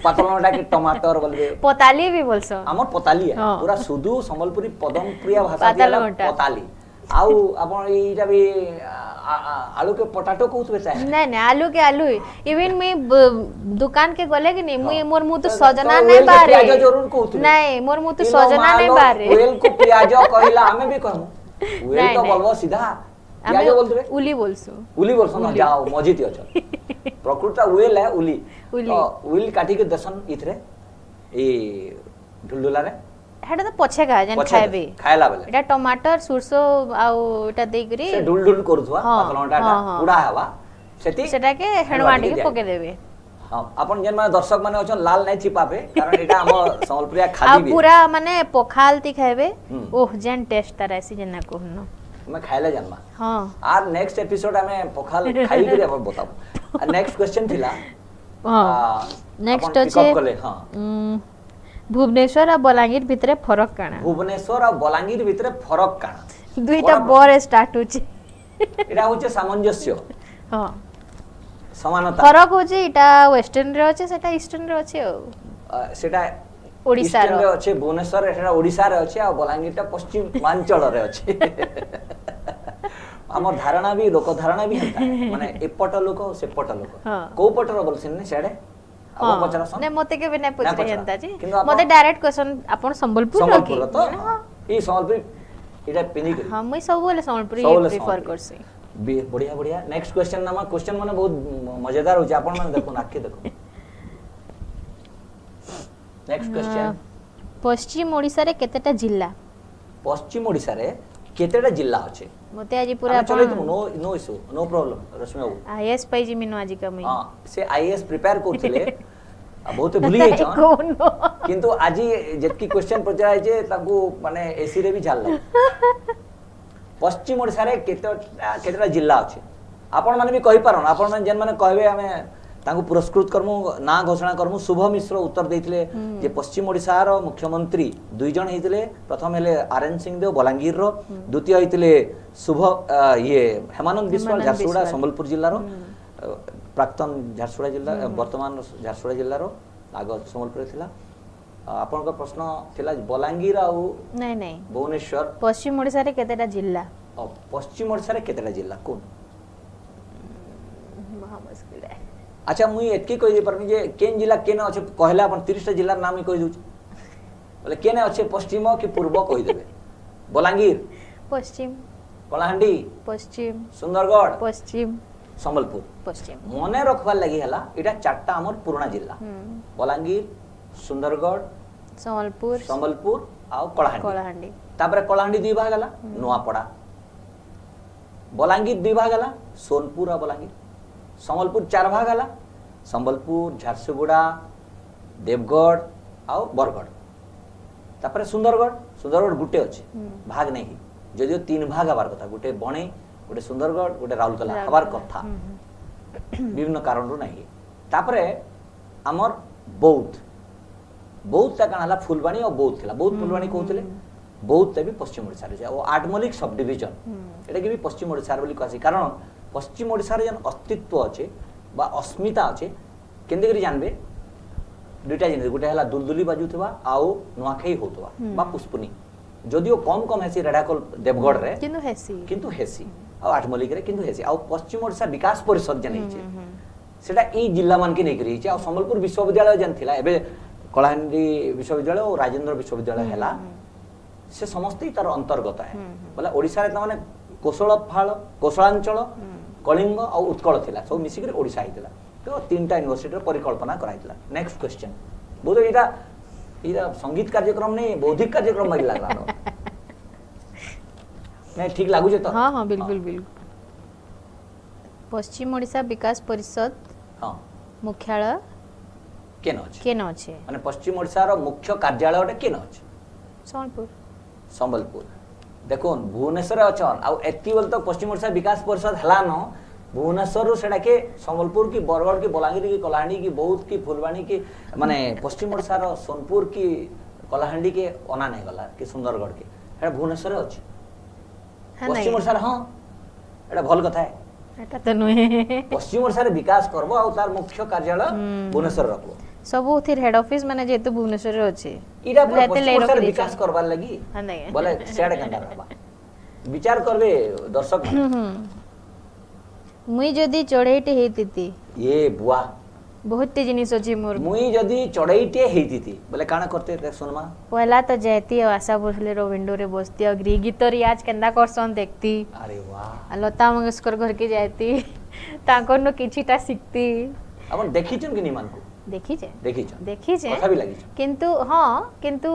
पातलंटा के टमाटर बोलबे पोताली भी बोलसो हमर पोताली है पूरा सुदु समलपुरी पदम प्रिय भाषा दिला पोताली आउ अपन इटा भी आलू के पोटैटो कहउतबे चाहे नहीं आलू के आलू इवन मैं दुकान के गले कि नहीं मुई मोर मुंह तो सजना नहीं बारे प्याज जरूर कहउतबे नहीं मोर मुंह तो सजना नहीं बारे ओएल को प्याज कहिला हमें भी कहू ओएल तो बोलबो सीधा प्याज बोलतबे उली बोलसो ना जाओ मजित अछ प्रकृता ओएल है उली तो ओएल काटी के दसन इथरे ए ढुलडुला रे हेडा तो पछे का जन खाइबे खायला बेले एटा टमाटर सुरसो आउ एटा देई गरी से ढुलढुल करथुवा पातलंटा उडा हवा सेटा के हेडवाडी के पके देबे हां अपन जन माने दर्शक माने अछन लाल नै छिपाबे कारण एटा हम समलपुरिया खादी भी पूरा माने पोखालती खाइबे ओह जन टेस्ट तार ऐसी जन्ना कहनो मैं खाइले जन्मा हां आर नेक्स्ट एपिसोड में पोखाल खाई करे अपन बताओ नेक्स्ट क्वेश्चन थिला हां नेक्स्ट अछि हां भुवनेश्वर आ बलांगीर भितरे फरक काना भुवनेश्वर आ बलांगीर भितरे फरक काना दुईटा बर स्टार्ट होची एटा होचे सामंजस्य हां समानता फरक होची इटा वेस्टर्न रे अछि सेटा ईस्टर्न रे अछि सेटा ओडिसा ईस्टर्न रे अछि भुवनेश्वर सेटा ओडिसा रे अछि आ बलांगीरटा पश्चिमांचल रे अछि हमर धारणा भी लोक धारणा भी हता माने एपट लोक सेपट लोक को पटर बोलसिन ने सेडे अब पचरा सन ने मते के बिना पूछरे हंता जी किंतु मते डायरेक्ट क्वेश्चन आपण संबलपुर तो ई संबलपुर इटा पिनी के हां मैं सब बोले संबलपुर ही प्रेफर करसी बढ़िया बढ़िया नेक्स्ट क्वेश्चन नामा क्वेश्चन माने बहुत मजेदार हो आपण माने देखो नाके देखो नेक्स्ट क्वेश्चन पश्चिम ओडिसा रे केतेटा जिल्ला पश्चिम ओडिसा रे केतेटा जिल्ला अछि मते आज पूरा चले तुम नो इशू नो प्रॉब्लम रश्मि बाबू आईएएस पाई जी मिनो आज का मैं हां से आईएएस प्रिपेयर करथिले बहुत भूली गई छन किंतु आज जेतकी क्वेश्चन पचरा जे ताकू माने एसी रे भी जाल पश्चिम ओडिसा रे केतेटा जिल्ला अछि आपण माने भी कहि पारन आपण माने जेन माने कहबे हमें ताकू पुरस्कृत करमु ना घोषणा करमु शुभ मिश्र उत्तर देथिले जे पश्चिम ओडिसा रो मुख्यमंत्री दुई जन हेतिले प्रथम हेले आरएन सिंह देव बलांगीर रो द्वितीय हेतिले शुभ ये हेमानंद बिस्वाल झारसुगुड़ा संबलपुर जिल्ला रो प्राक्तन झारसुगुड़ा जिल्ला वर्तमान झारसुगुड़ा जिल्ला रो आगो संबलपुर थिला आपन का प्रश्न थिला बलांगीर आ नहीं नहीं भुवनेश्वर पश्चिम ओडिसा रे केतेटा जिल्ला पश्चिम ओडिसा रे केतेटा जिल्ला कोन महा मुश्किल है अच्छा मुई एतकी कहि दे परमी जे केन जिला केन अछि कहला अपन 30 टा जिल्ला नाम कहि दउछ बोले केने अछि पश्चिम कि पूर्व कहि देबे बलांगीर पश्चिम कलाहांडी पश्चिम सुंदरगढ़ पश्चिम संबलपुर पश्चिम मने रखवा लागि हला एटा चारटा हमर पुराना जिल्ला बलांगीर सुंदरगढ़ संबलपुर आ कलाहांडी तापर कलाहांडी दुई भाग हला नोआपड़ा बलांगीर दुई भाग हला सोनपुर आ बलांगीर संबलपुर चार भाग हला संबलपुर झारसुगुड़ा देवगढ़ आ बरगढ़ तापर सुंदरगढ़ गुटे अछि भाग नहीं जदियो तीन भाग हबार कथा गुटे बणे गुटे सुंदरगढ़ गुटे राउरकेला हबार कथा विभिन्न कारण रो नहीं तापर हमर बौद्ध ता कान हला फुलवाणी और बौद्ध थिला बौद्ध फुलवाणी कहउतले बौद्ध ते भी पश्चिम ओडिसा रे ओ आठमलिक सब डिवीजन एटा के भी पश्चिम ओडिसा रे बोली कहसी कारण पश्चिम ओडिसा रे जन अस्तित्व अछि बा अस्मिता अछि केंदे करी जानबे दुटा जिनिस गुटे हला दुलदुली बाजुथबा आउ नुआखई होतबा बा पुष्पनी जदियो कम हेसी रेडाकोल देवगढ़ रे किंतु हेसी आ आठमलिक रे किंतु हेसी आ पश्चिम ओडिसा विकास परिषद जन हिचे सेटा ई जिल्ला मान के नै करी हिचे आ संबलपुर विश्वविद्यालय जन थिला एबे कलाहांडी विश्वविद्यालय और राजेंद्र विश्वविद्यालय हैला से समस्त ही तार अंतर्गत है बोला ओडिसा रे त माने कोसलांचल कलिंग और उत्कल थिला सब मिसी के ओडिसा हितला तो तीनटा यूनिवर्सिटी रे परिकल्पना कराइतला नेक्स्ट क्वेश्चन बोध इरा संगीत कार्यक्रम नहीं बौद्धिक कार्यक्रम माइल लागला नहीं ठीक लागु जे तो हां हां बिल्कुल बिल्कुल पश्चिम ओडिसा विकास परिषद हां मुख्यालय केन अछि माने पश्चिम ओडिसा रो मुख्य कार्यालय केन अछि संबलपुर देखो भुवनेश्वर अछन आ एति बोल तो पश्चिम ओडिसा विकास परिषद हला न भुवनेश्वर रो सेडा के संबलपुर की बरगढ़ की बलांगीर की कलाहांडी की बौद्ध की फुलवाणी की माने पश्चिम ओडिसा रो सोनपुर की कलाहांडी के अना नहीं गला कि सुंदरगढ़ के एटा भुवनेश्वर अछि पश्चिम ओडिसा हां एटा भल कथा है एटा त नहे पश्चिम ओडिसा रे विकास करबो आ तार मुख्य कार्यालय भुवनेश्वर रखबो सबो थिर हेड ऑफिस माने जेतु भुवनेश्वर रे अछि इरा पश्चिम ओडिसा रे विकास करबार लागि नहीं बोले सेड कंदा रहबा विचार करबे दर्शक मुई जदी चढ़ेइटे हेतिति ये बुआ बहुत जिनिस अछि मोर मुई जदी चढ़ेइटे हेतिति बोले काना करते देख सुनमा पहला तो जाती आशा भोसले रो विंडो रे बसती और गीत रियाज केंदा करसन देखती अरे वाह लता मंगेशकर घर के जाती तांकर नो किछिटा सिखती अपन देखि छन कि निमान को देखि छे कथा भी लागि किंतु हां किंतु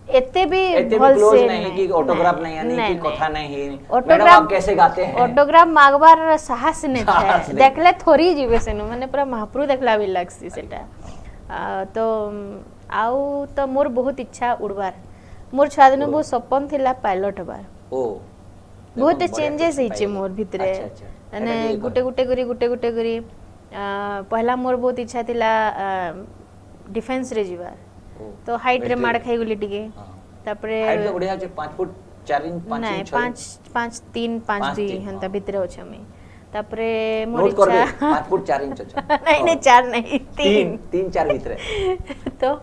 एते भी क्लोज नहीं कि ऑटोग्राफ नहीं यानी कि कथा नहीं मैडम आप कैसे गाते हैं ऑटोग्राफ मागबार साहस नहीं है देखले थोड़ी जीवे सेनु माने पूरा महाप्रभु देखला भी लागसी सेटा तो आउ तो मोर बहुत इच्छा उड़बार मोर छादनु बहुत सपन थिला पायलट हबार ओ बहुत चेंजेस हिचे मोर भितरे माने गुटे गुटे करी पहला मोर बहुत इच्छा थिला डिफेंस रे जीवार तो हाइट रे मार खाई गुली टिके तापरे हाइट तो बढ़िया छै 5 फुट 4 इंच 5 इंच 5 3 5 2 हंता भीतर होछ हमें तापरे मोर नोट करबे इच्छा 5 फुट 4 इंच अच्छा नहीं नहीं 4 नहीं 3 4 भीतर तो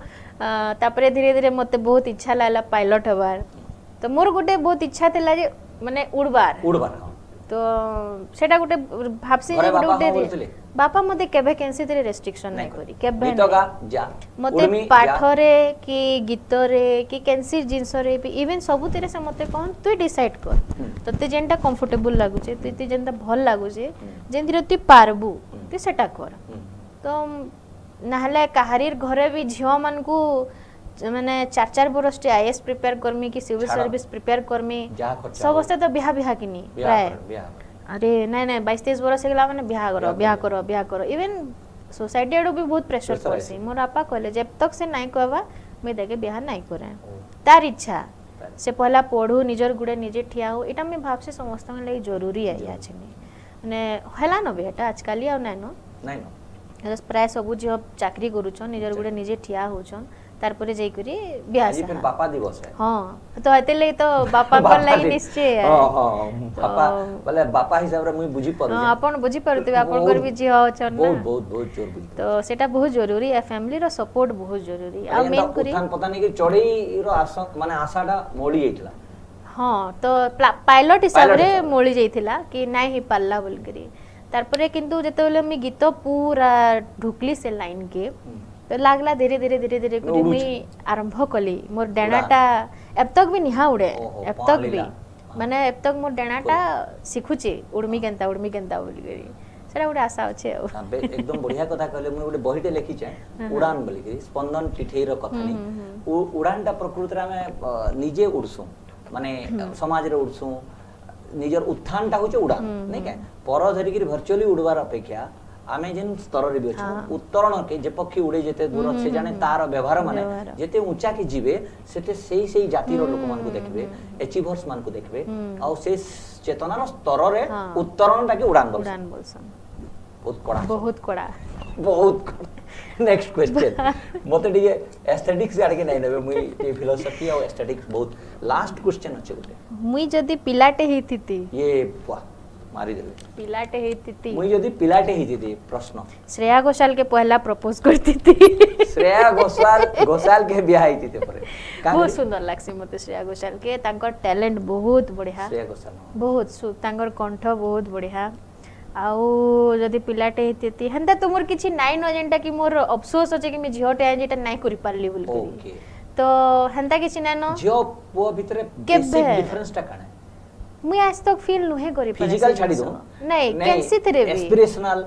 तापरे धीरे धीरे मते बहुत इच्छा लागला पायलट हबार तो मोर गोटे बहुत इच्छा थिला जे माने उड़बार तो सेटा गोटे भाबसी जे गोटे बापा मते केबे कैंसी तेरे रेस्ट्रिक्शन नै करी केबे गीतगा जा मते पाठरे कि गीतरे कि कैंसी जिंस रे इवन सब तेरे से मते कोन तू डिसाइड कर तते जेंटा कंफर्टेबल लागु छे तते जेंटा भल लागु छे जेंतिर तू पारबू तू सेटा कर तो नहले काहारीर घरे भी झियो मन को माने 4 बरस टे आईएएस प्रिपेयर करमी कि सिविल सर्विस प्रिपेयर करमी सब अवस्था तो बिहा किनी प्राय अरे नहीं नहीं 22-23 बरस गेला माने बिहा करो इवन सोसाइटी एडो भी बहुत प्रेशर पड़सी मोर आपा कहले जब तक से नहीं कहबा मैं देखे बिहा नहीं करे तार इच्छा से पहला पढ़ू निजर गुडे निजे ठिया हो एटा मैं भाव से समस्त लई जरूरी है या छनी माने हला न बेटा आजकल आ नहीं न प्राय सब जो चाकरी करूछन निजर गुडे निजे ठिया होछन तारपरे जाई करी बियाह से पापा दिवस है हां तो एते ले तो बापा को लागि निश्चय है हां पापा बोले बापा हिसाब रे मुई बुझी पड़ो हां अपन बुझी पड़ते अपन कर भी जी हो छन ना बहुत जोर बुझी तो सेटा बहुत जरूरी है फैमिली रो सपोर्ट बहुत जरूरी आ मेन करी उठान पता नहीं कि चढ़ई रो आशा माने आशाटा मोड़ी जाइतला हां तो पायलट हिसाब रे मोड़ी जाइथिला कि नाही ही पाल्ला बोल करी तारपरे किंतु जेतेले मी गीत पूरा ढुकली से लाइन के तो लागला धीरे धीरे करी मी आरंभ कली मोर डेणाटा अब तक भी निहा उड़े अब तक भी माने अब तक मोर डेणाटा सिखुचे उड़मी केंता बोली करी सेरा उडे आशा अछि एकदम बढ़िया कथा कहले मुई उडे बहिटे लिखि छै उड़ान बोली करी स्पंदन चिठेर कथानी उड़ानटा प्रकृति रे में निजे उड़सु माने समाज रे उड़सु निजर उत्थानटा होचे उड़ान नै के पर धरि के वर्चुअली उड़वार अपेक्षा आमे जेन स्तर रे भी अछि उत्तरण के जे पक्षी उड़े जेते दूर से जाने तार व्यवहार माने जेते ऊंचा के जीवे सेते सेही जाति रो लोक मान को देखबे अचीवर्स मान को देखबे आ से चेतनार स्तर रे उत्तरणटा के उड़ान बोलसन बहुत कड़ा नेक्स्ट क्वेश्चन मते दिए एस्थेटिक्स आड़ के नै नेबे मुई के फिलोसफी और एस्थेटिक्स बहुत लास्ट क्वेश्चन अछि उते मुई जदी पिलाटे हितिति ये वाह मारी देबे पिलाटे हितिति मुई जदी पिलाटे हितिति प्रश्न श्रेया घोषाल के पहला प्रपोज करतिति श्रेया घोषाल के बियाह हितिते परे बहुत सुंदर लागसी मते श्रेया घोषाल के तांकर टैलेंट बहुत बढ़िया श्रेया घोषाल बहुत तांकर कंठ बहुत बढ़िया आउ जदी पिलाटे हितिति हंदा तो मोर किछि नाइ न जेंटा कि मोर अफसोस अछि कि मैं झियोटे आ जेटा नाइ करि पारली बोल ओके तो हंदा किछि ना न झियो पो भितरे बेसिक डिफरेंस टा काने मुई आज तक फील नहे करि पारे फिजिकल छाडी दो नहीं कैंसी तेरे भी एस्पिरेशनल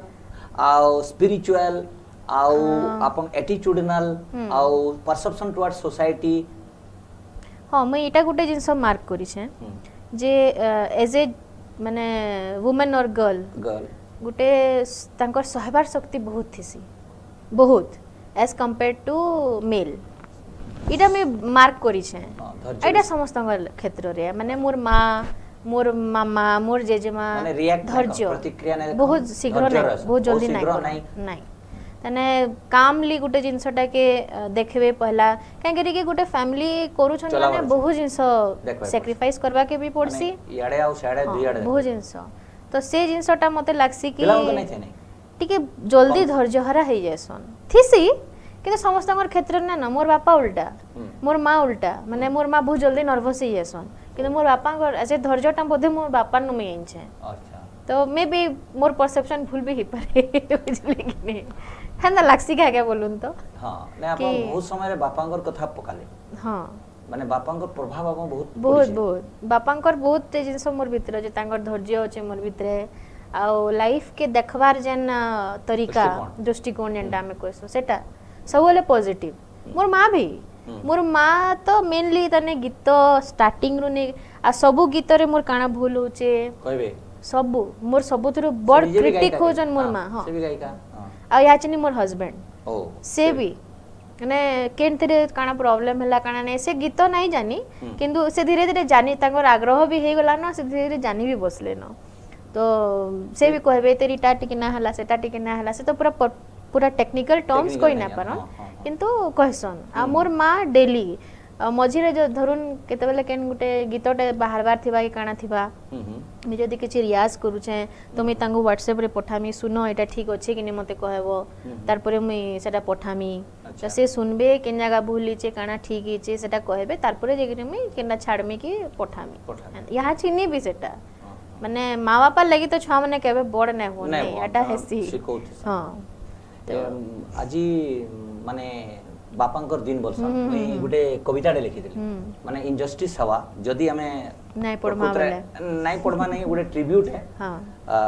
आउ स्पिरिचुअल आउ अपन एटीट्यूडनल आउ परसेप्शन टुवर्ड सोसाइटी हां मैं एटा गुटे जिंस मार्क करि छै जे एज ए माने वुमेन और गर्ल गुटे तांकर सहबार शक्ति बहुत थिसी बहुत एज कंपेयर्ड टू मेल इटा में मार्क करि छै एटा समस्त क्षेत्र रे माने मोर मां मोर मामा मोर जेजेमा माने रिएक्ट प्रतिक्रिया नै बहुत शीघ्र नै बहुत जल्दी नै तने कामली गुटे जिंसटा के देखबे पहला काहे करी के गुटे फैमिली करू छन माने बहुत जिंस सैक्रिफाइस करबा के भी पड़सी याडे आउ साडे दुई याडे बहुत जिंस तो से जिंसटा मते लागसी कि टिके जल्दी धैर्य हरा हे जैसन थिसी कि समस्तकर क्षेत्र ना मोर बापा उल्टा मोर माँ उल्टा माने मोर माँ बहुत जल्दी नर्वस ही जैसन कि मोर बापा ऐसे धैर्यटा बोधे मोर बापा नु में आइन छै तो मे बी मोर परसेप्शन भूल भी ही पारे बुझले कि नहीं हंदा लागसी क्या बोलुन तो हां नै अपन बहुत समय रे बापांकर कथा पकाले हां माने बापांकर प्रभाव अपन बहुत बापांकर बहुत जिंस मोर भीतर जे तांकर धैर्य होचे मोर भीतर आ लाइफ के देखवार जन तरीका दृष्टिकोण जेंटा में कहसो सेटा सबले पॉजिटिव मोर माँ भी मोर माँ तो मेनली तने गीत स्टार्टिंग रु ने आ सबु गीत रे मोर काना भूल होचे कहबे सबु मोर सबुथरो बड़ क्रिटिक हो जन मोर माँ हां से भी गायिका आ याचनी मोर हस्बैंड ओ से भी माने केनतरे काना प्रॉब्लम हला काना ने से गीत नहीं जानी किंतु से धीरे धीरे जानी तांगर आग्रह भी हे गला ना से धीरे धीरे जानी भी बसले न तो से भी कहबे तेरी टा टिके ना हला से टा टिके ना हला से तो पूरा टेक्निकल टर्म्स कोई ना पारो किंतु कहसन आ मोर माँ डेली मझिरे जो धरुन केतेबेले केन गुटे गीतटे बाहरबार थिबा कि काना थिबा मी जदि किछि रियाज करूछे तो मी तांगु व्हाट्सएप रे पठामी सुनो एटा ठीक अछि कि नि मते कहबो तार परे मी सेटा पठामी तो से सुनबे केन जगह भूली छे काना ठीक हिचे सेटा कहबे तार परे जेकि मी केना छाड़मी कि पठामी यहाँ छिनी भी सेटा माने माँ बापा लगी तो छुआ माने केबे बड़ नै हो नै एटा हेसी हां आजी माने बापांकर दिन बोलसन मैं गुटे कविता डे लिखि देली माने इनजस्टिस हवा जदी हमें नै पढ़मा बोले नै पढ़मा नै गुटे ट्रिब्यूट है हां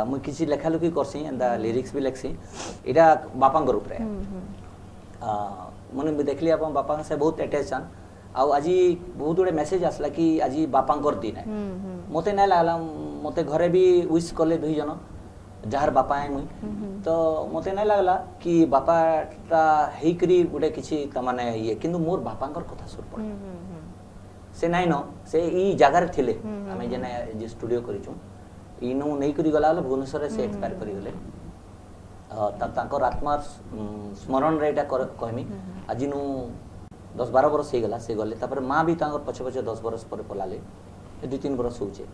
मैं किछि लेखा लुकी करसी एंदा लिरिक्स भी लिखसी एटा बापांकर ऊपर है मने भी देखली अपन बापा से बहुत अटैचन आ आजी बहुत गुटे मेसेज आसला कि आजी बापांकर दिन है मते नै लागला मते घरे भी विश करले दुई जन जार बापा है मुई तो मते नै लागला कि बापाटा हेकरी गुटे किछि त माने ये किंतु मोर बापांकर कथा सुर पड़े से नै न से ई जगह थिले हमें जेने जे स्टूडियो करिछु इनु नै करी गला भुवनेश्वर से एक्सपायर करी गले तांकर आत्मा स्मरण रे एटा कहमी आजिनु 10-12 बरस हे गला से गले तापर मां भी तांकर पछे पछे 10 बरस पर पलाले 2-3 बरस होचे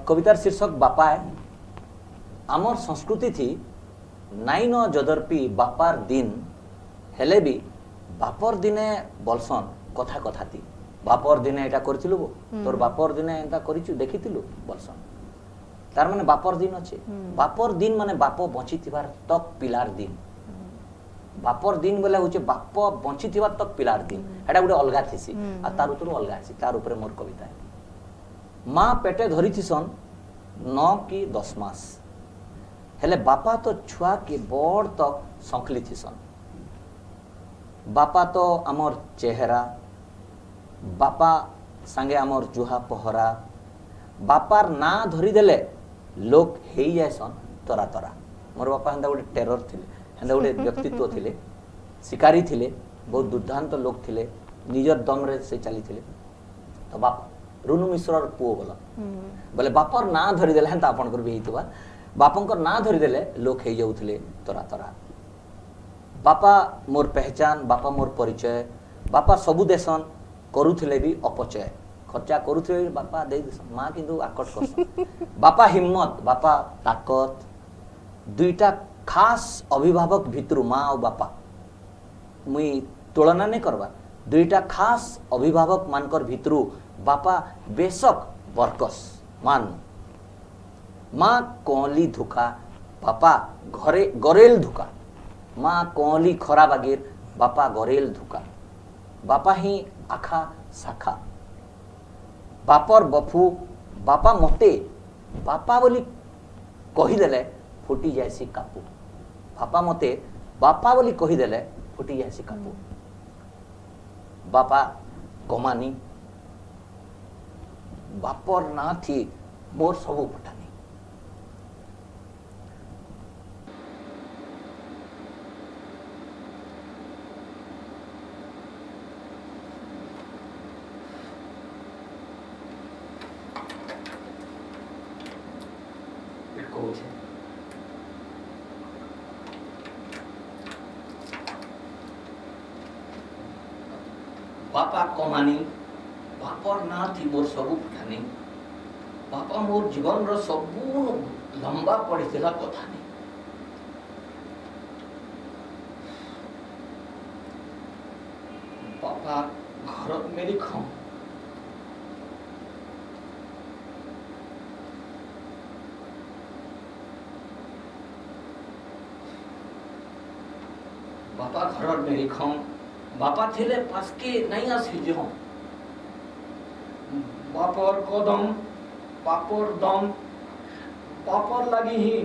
कवितार शीर्षक बापा है आमर संस्कृति थी नाइन जदर्पी बापार दिन हेले भी बापर दिने बोलसन कथा कथा थी बापर दिने एटा करथिलु तोर बापर दिने एंता करिछु देखिथिलु बोलसन तार माने बापर दिन अछि बापर दिन माने बाप बंची थिबार तक पिलार दिन बापर दिन बोले होचे बाप बंची थिबार तक पिलार दिन एटा गुटे अलगा थिसी आ तार उतरु अलगा अछि तार ऊपर मोर कविता है मां पेटे धरि थिसन 9 की 10 मास हेले बापा तो छुआ के बड़ तक संखली थिसन बापा तो आमर चेहरा बापा संगे आमर जुहा पहरा बापार ना धरी देले लोक हेई जायसन तरा तरा मोर बापा हंदा गोटे टेरर थिले हंदा गोटे व्यक्तित्व थिले शिकारी थिले बहुत दुर्दांत लोक थिले निजर दम रे से चली थिले तो बाप रुनु मिश्रर पुओ बोले बापर ना धरी देले हंता आपन कर भी हितबा बापंकर ना धरी देले लोक हे जाउथले तरा तरा बापा मोर पहचान बापा मोर परिचय बापा सबु देसन करूथले भी अपचय खर्चा करूथले बापा दे देसन मां किंतु आकट करसन बापा हिम्मत बापा ताकत दुईटा खास अभिभावक भितरु मां और बापा मुई तुलना नहीं करबा दुईटा खास अभिभावक मानकर भितरु बापा बेशक बरकस मान माँ कोली धुका बापा घरे गरेल धुका माँ कोली खरा बागीर बापा गरेल धुका बापा ही आखा शाखा बापर बफू बापा मते बापा बोली कहीदेले फुटी जायसी कापू बापा मते बापा बोली कहीदेले फुटी जायसी कापू बापा कमानी बापर ना थी मोर सबू पठानी बापा कमानी बापर ना थी मोर सबू पठानी बापा मोर जीवन रो सबू लंबा पड़ीला कथा नहीं बापा घर मेरी खम बापा घर मेरी खम बापा थिले पास के नहीं आसी जो बापर कदम बापर दम बापर लगी ही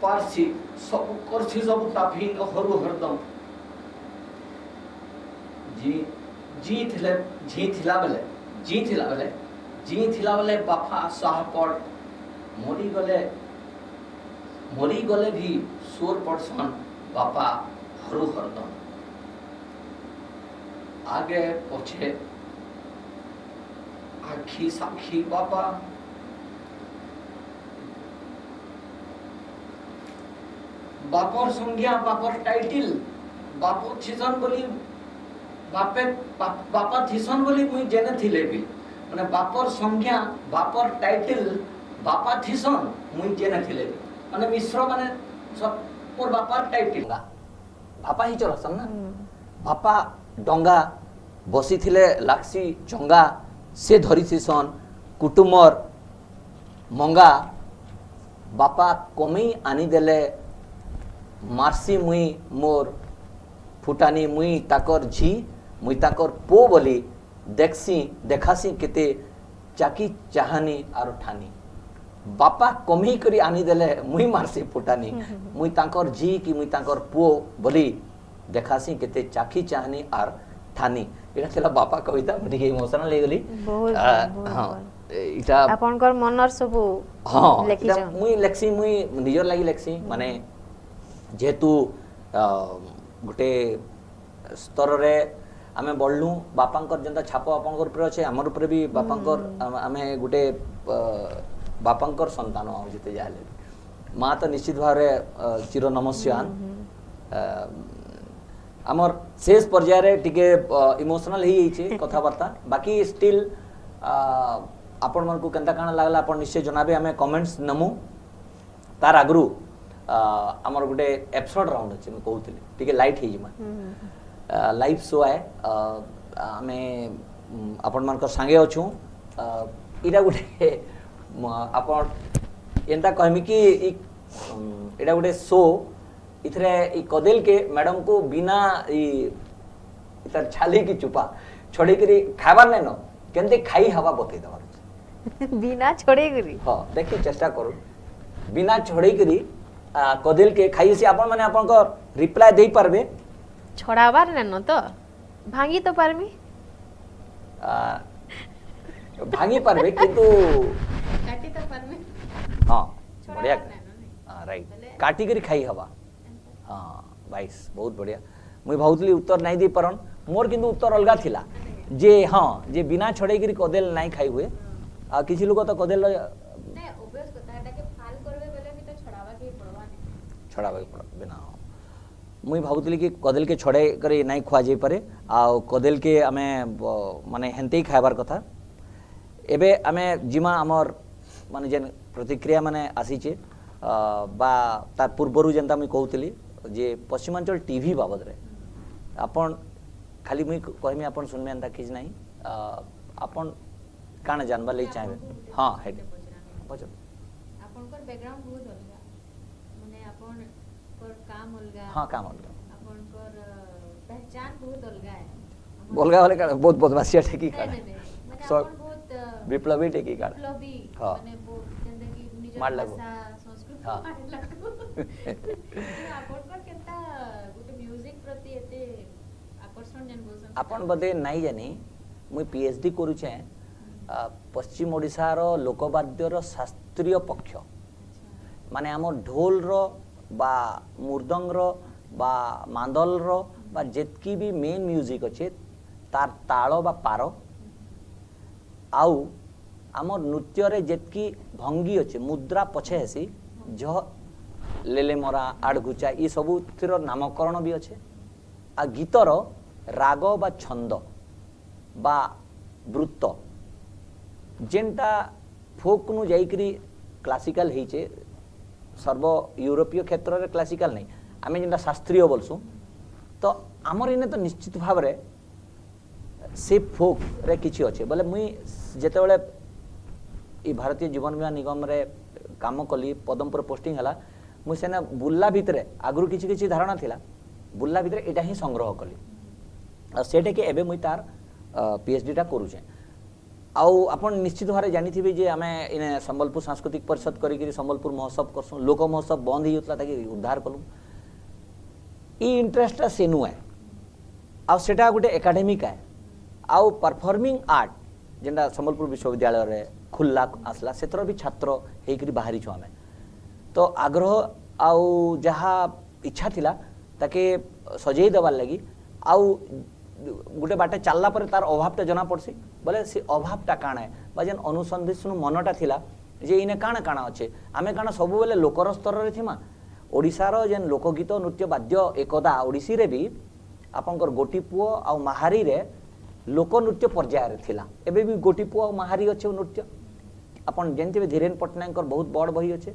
पारसी सब करसी सब ताफी हरु हरदम जी थिला बेले बापा साहपड़ मरी गले भी सोर पड़सन बापा हरु हरदम आगे पछे आखी साखी बापा बापर संज्ञा बापर टाइटिल बापर छिजन बोली बापे बापा थिसन बोली मुई जेने थिले भी माने बापर संज्ञा बापर टाइटल बापा थिसन मुई जेने थिले भी माने मिश्र माने सब मोर बापार टाइटल बापा ही चलसन ना बापा डंगा बसी थिले लाक्सी चंगा से धरी थिसन कुटुमर मंगा बापा कमी आनी देले मार्सी मुई मोर फुटानी मुई ताकर झी मुई ताकर पो बोली देखसी देखासी केते चाकी चाहानी आर ठानी बापा कमी करी आनी देले मुई मार्सी फुटानी मुई ताकर झी कि मुई ताकर पो बोली देखासी केते चाकी चाहानी आर ठानी एटा छला बापा कविता मुझे इमोशनल ले गली बहुत हां इटा आपनकर मनर सब हां लेखि इटा जाऊ मुई लेक्सी मुई निजर लागि लेक्सी माने जेतु गोटे स्तर रे आमे बढ़लु बापांकर जनता छाप बापांकर ऊपर अछि हमर ऊपर भी बापांकर आमे गोटे बापांकर संतान जते जाले मां तो निश्चित भारे चिर नमस्यान आमर शेष पर्याय रे टिके इमोशनल ही छै कथा बार्ता बाकी स्टिल आपण मन को केनता काना लागला आपण निश्चय जनाबे हमें कमेंट्स नमु तार आगरु आमर गोटे एपिसोड राउंड अछि मैं कहउतली टिके लाइट हे जिमा लाइव शो है हमें आपण मन को संगे अछु इरा गोटे आपण एंता कहमी कि इरा गोटे शो इथरे ई कदेल के मैडम को बिना इतर छाली की चुपा छोड़ी करी खाबार नै न केनते खाई हवा बतै दवार बिना छोड़े करी हां देखि चेष्टा करू बिना छोड़ी करी कदेल के खाई से आपण माने आपण को रिप्लाई देई परबे छोड़ाबार नै न तो भांगी तो परमी भांगी परबे किंतु काटी तो परमी हां बढ़िया हां राइट काटी करी खाई हवा हाँ बाईस बहुत बढ़िया मुई भावतली उत्तर नहीं दे परन मोर किंतु उत्तर अलगा थिला जे हाँ जे बिना छड़े करी कदेल नहीं खाई हुए आ किछि लोग तो कदेल नै ओबवियस कथा एटा के फाल करबे बेले भी तो छड़ावा के पड़वा नै छड़ावा के पड़ बिना मुई भावतली कि कदेल के छड़े करे नहीं खुआ जाई पारे आ कदेल के हमें माने हेंते ही खाइबार कथा एबे हमें जिमा हमर माने जेन प्रतिक्रिया माने आसी छे बा तार पूर्वरु जेंता मुई कहउतली जे पश्चिमांचल टीवी बाबद रे आपण खाली मुई कहमी आपण सुनमे अंता किछ नाही आपण काना जानबा ले चाहे हां हेड बचो आपण कर बैकग्राउंड बहुत अलगा माने आपण कर काम अलगा हां काम अलगा आपण कर पहचान बहुत अलगा है बोलगा वाले का बहुत बदमाशिया ठेकी का माने आपण बहुत विप्लवी ठेकी का विप्लवी हां माने बहुत जिंदगी निज मार लागो भाषा संस्कृति हां मार लागो आपण कर केता गुटे म्यूजिक प्रति एते आकर्षण जन बोसन आपण बदे नाही जानी मुई पीएचडी करू छे पश्चिम ओडिसा रो लोकवाद्य रो शास्त्रीय पक्ष माने हमर ढोल रो बा मुर्दंग रो बा मांदल रो बा जेतकी भी मेन म्यूजिक अच्छे तार ताल बा पार आउ आमर नृत्य रे जेतकी भंगी अच्छे मुद्रा पछे हेसी झ लेले मरा आड़घुचा ये सबू थिर नामकरण भी अच्छे आ गीतर राग बा छंद बा वृत्त जेनटा फोक नु जाइकरी क्लासिकल हेचे सर्व यूरोपीय क्षेत्र रे क्लासिकल नहीं आमे जेनटा शास्त्रीय बोलसु तो आमर इने तो निश्चित भाव रे से फोक रे किछि अच्छे बोले मुई जेते बेले ई भारतीय जीवन बीमा निगम रे काम कली पदमपुर पोस्टिंग हला मुई सेना बुल्ला भितरे आगरु किछि किछि धारणा थिला बुल्ला भितरे एटा ही संग्रह कली आ सेटे के एबे मुई तार पीएचडी टा करू छे आउ आपण निश्चित भारे जानि थिबे जे आमे इने संबलपुर सांस्कृतिक परिषद करी करी संबलपुर महोत्सव करसु लोक महोत्सव बंद ही होतला ताकि उद्धार कलु ई इंटरेस्ट सेनु है आ सेटा गुटे एकेडमिक है आउ परफॉर्मिंग आर्ट जेंडा संबलपुर विश्वविद्यालय रे खुल्ला आसला सेतर भी छात्र हेकरी बाहरी छु आमे तो आग्रह आउ जहा इच्छा थिला ताके सजेई देबार लगी आउ गुटे बाटे चलला पर तार अभावटा जना पड़सी बोले से अभावटा काना है बा जेन अनुसंधित्सु मनटा थिला जे इने काना काना अच्छे आमे काना सब बेले लोकर स्तर रे थिमा ओडिसा रो जेन लोकगीत नृत्य वाद्य एकदा ओडिसी रे भी आपनकर गोटी पुओ आ महारी रे लोक नृत्य पर्याय रे थिला एबे भी गोटी पुओ आ महारी अच्छे नृत्य आपन जानते धीरेन पट्टनायक बहुत बड़ बही अच्छे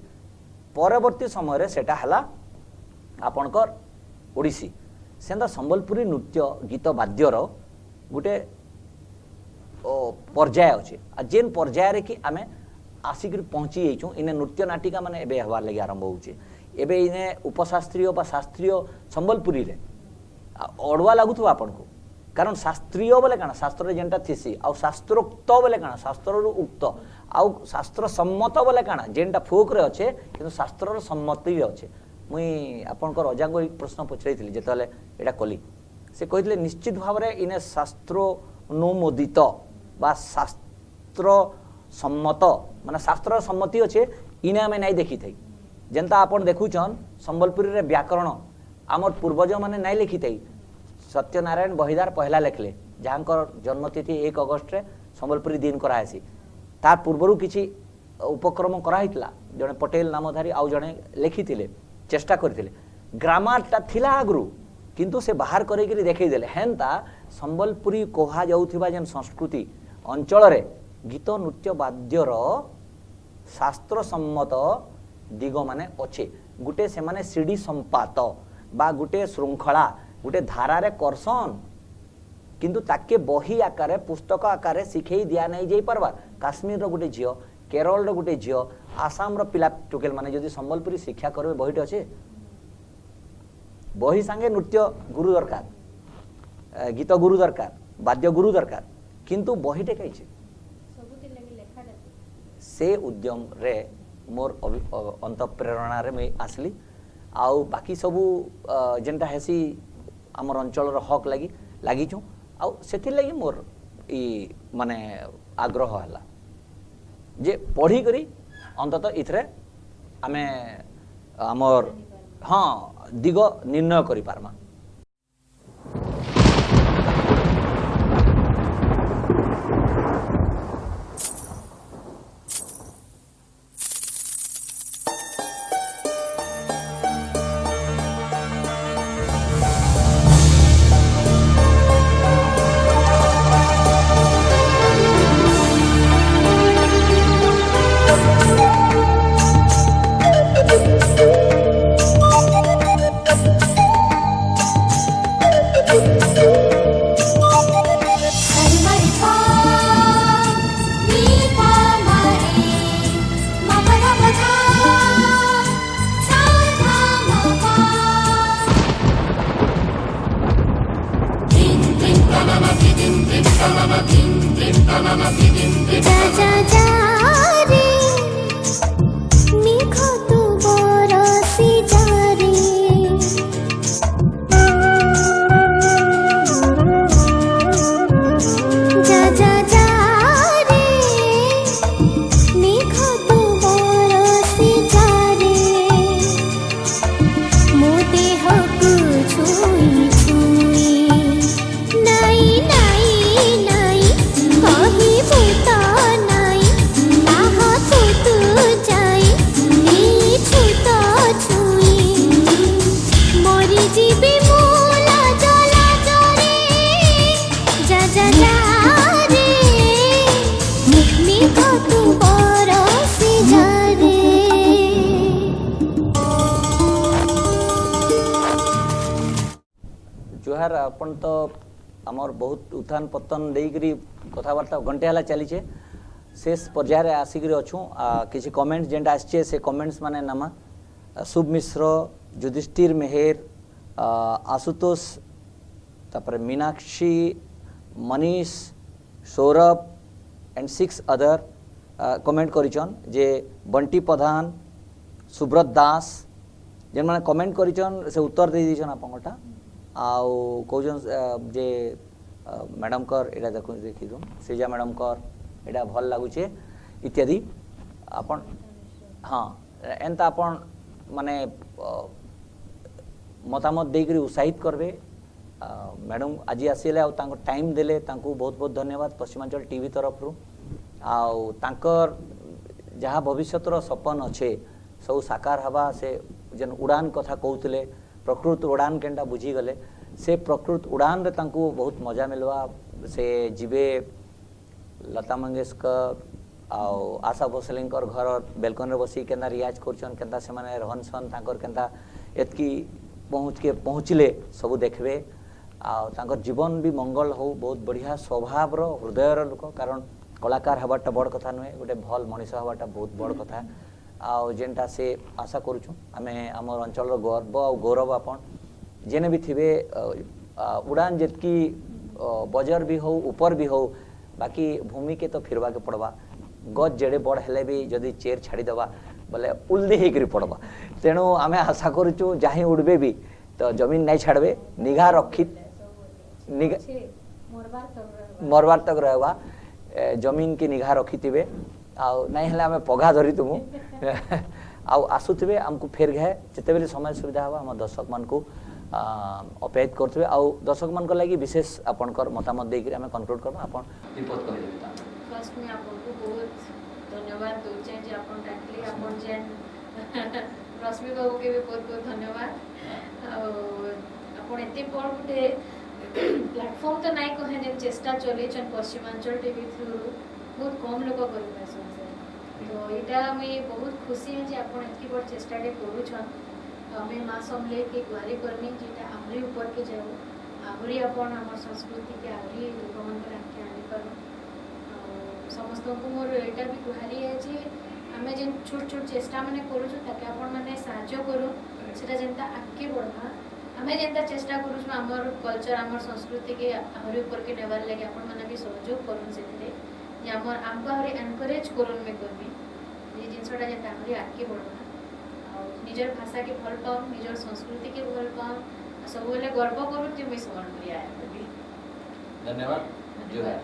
परवर्ती समय रे सेटा हला आपनकर ओडिसी सेंदा संबलपुरी नृत्य गीत वाद्यर गोटे पर्याय अच्छे आ जेन पर्याय रे कि आमे आसिक पहुँची जाइछुं इने नृत्य नाटिका माने एबे हवार लगे आरंभ होउचे एबे इने उपशास्त्रीय बा शास्त्रीय संबलपुरी रे अड़ुआ लगुथबा आपन को कारण शास्त्रीय बोले काना शास्त्र जेनटा थिसी आ शास्त्रोक्त बोले काना शास्त्र उक्त आ शास्त्र सम्मत बोले काना जेनटा फोक रे अच्छे किंतु शास्त्र सम्मति रे अच्छे मुई आपनकर अजा को प्रश्न पचराइथिली जेतले एटा कली से कहितले निश्चित भाव रे इने शास्त्र अनुमोदित बा शास्त्र सम्मत माने शास्त्र सम्मति अच्छे इने आमे नहीं देखी थई जेनता आपन देखुचन संबलपुरी रे व्याकरण आमर पूर्वज माने नहीं लिखी थई सत्यनारायण बहिदार पहला लिखले जहाँकर जन्मतिथि 1 अगस्त रे संबलपुरी दिन करासी तार पूर्वरु किछि उपक्रम कराइतला जने पटेल नामधारी आउ जने लिखिथिले चेष्टा करथिले ग्रामारटा थिला आगरु किंतु से बाहर करेगिरी देखै देले हेनता संबलपुरी कोहा जाउथिबा जन संस्कृति अंचल रे गीत नृत्य वाद्यर शास्त्र सम्मत दिग माने अच्छे गुटे से माने सीढ़ी संपात बा गुटे श्रृंखला गुटे धारा रे करसन किंतु ताके बही आकारे पुस्तक आकारे शिखई दिया नहीं जाई परबार काश्मीर रो गुटे झियो केरल रो गुटे झियो आसाम रो पिला टोकेल माने जदि संबलपुरी शिक्षा करबे बहीटे अच्छे बही संगे नृत्य गुरु दरकार गीत गुरु दरकार वाद्य गुरु दरकार किंतु बहीटे कहिछे से उद्यम रे मोर अंतप्रेरणा रे मैं आसली आउ बाकी सबू जेनटा हेसी आमर अंचल हक लगी लागिचु आउ सेथि लगी मोर ई माने आग्रह हला जे पढ़ी करी अंततः इथरे आमे आमर हाँ दिग निर्णय करि पारमा जुहार अपन तो आमर बहुत उत्थान पतन देकरी कथबार्ता घंटे हला चलीचे शेष पर्याय आसिक अच्छू किसी कमेंट्स जेनटा आसचे से कमेंट्स माने नामा शुभ मिश्र Yudhishthir Mehar Ashutosh Tapar Meenakshi Manish Saurabh and 6 other comment करिचन जे बंटी प्रधान सुब्रत दास जेन माने कमेंट करिचन से उत्तर दे दीछन आपनटा आउ कहन जे मैडम कर एटा देखो देखि दो सेजा मैडम कर एटा भल लागुचे इत्यादि अपन हाँ एंता अपन माने मतामत देकरी उत्साहित करबे मैडम आज आसिले आ टाइम देले तांको बहुत बहुत धन्यवाद पश्चिमांचल टीवी तरफ रु आउ तांकर जहाँ भविष्यतर सपन अच्छे सब साकार हवा से जन उड़ान कथा कहते प्रकृत उड़ान केनटा बुझीगले से प्रकृत उड़ान रे तांको बहुत मजा मिलवा से जीवे लता मंगेशकर आउ आशा भोसलेंकर घर बेलकन रे बसी केंदा रियाज करछन केंदा से माने रहन सन तांकर केंदा एतकी पहुँचले सब देखबे आ तांकर जीवन भी मंगल हो बहुत बढ़िया स्वभाव रो हृदय लोक कारण कलाकार हबाटा बड़ कथा नुहे गोटे भल मनीष हबाटा बहुत बड़ कथा आ जेनटा से आशा करूँ आम आम अंचल गर्व आ गौरव आपन जेने भी थिबे उड़ान जितकी बजर भी हो ऊपर भी हो बाकी भूमि के तो फिरवा के पड़वा गज जेड़े बड़ हेले भी जदि चेयर छाड़ीदेवा बोले उल्दी होकर पड़वा तेणु आम आशा करूँ जहाँ उड़बे भी तो जमीन नहीं छाड़बे निगाह रखी मरबार तक रहवा जमीन की निगाह रखी थे नहीं हेल्ला आम पघा धरी तुमु आसुवे आमको फेर घे जिते बेले समय सुविधा हवा आम दर्शक मान को अपेक्षा करुवे दर्शक मान लगी विशेष आपनकर मतामत देकर आम कनक्लूड करबा आपन रिपोर्ट कर देबा। फर्स्ट में आपको बहुत धन्यवाद दूचे जे आपन डाकली आपन जेन रश्मि बाबू के भी बहुत बहुत धन्यवाद आपन एते बड़ गुटे प्लेटफॉर्म तो नहीं कहे जे चेष्टा चले छन पश्चिमांचल टीवी थ्रू बहुत कम लोग करि पासन तो एटा मैं बहुत खुशी है जे आपन एतकी बड़ चेष्टा के करू छन हमें मां समले के गुहारी करनी जेटा हमरे ऊपर के जाओ आहुरी अपन हमर संस्कृति के आहुरी लोकमन के आके आनी करू समस्त को मोर एटा भी गुहारी है जे हमें जेन छोट छोट चेष्टा माने करू छु ताकि अपन माने सहायता करू सेटा जेंता आगे बढ़ा हमें जेंता चेष्टा करू छु हमर कल्चर हमर संस्कृति के आहुरी ऊपर के नेवार लगे अपन माने भी सहयोग करू सेते जे हमर हमको आहुरी एनकरेज करू में करबी ये जिनसटा जेंता आहुरी आगे बढ़ा निजर भाषा के भल पाऊँ निजर संस्कृति के भल पाऊँ सब गर्व करूँ जो मैं सम्मान करिया। धन्यवाद। धन्यवाद।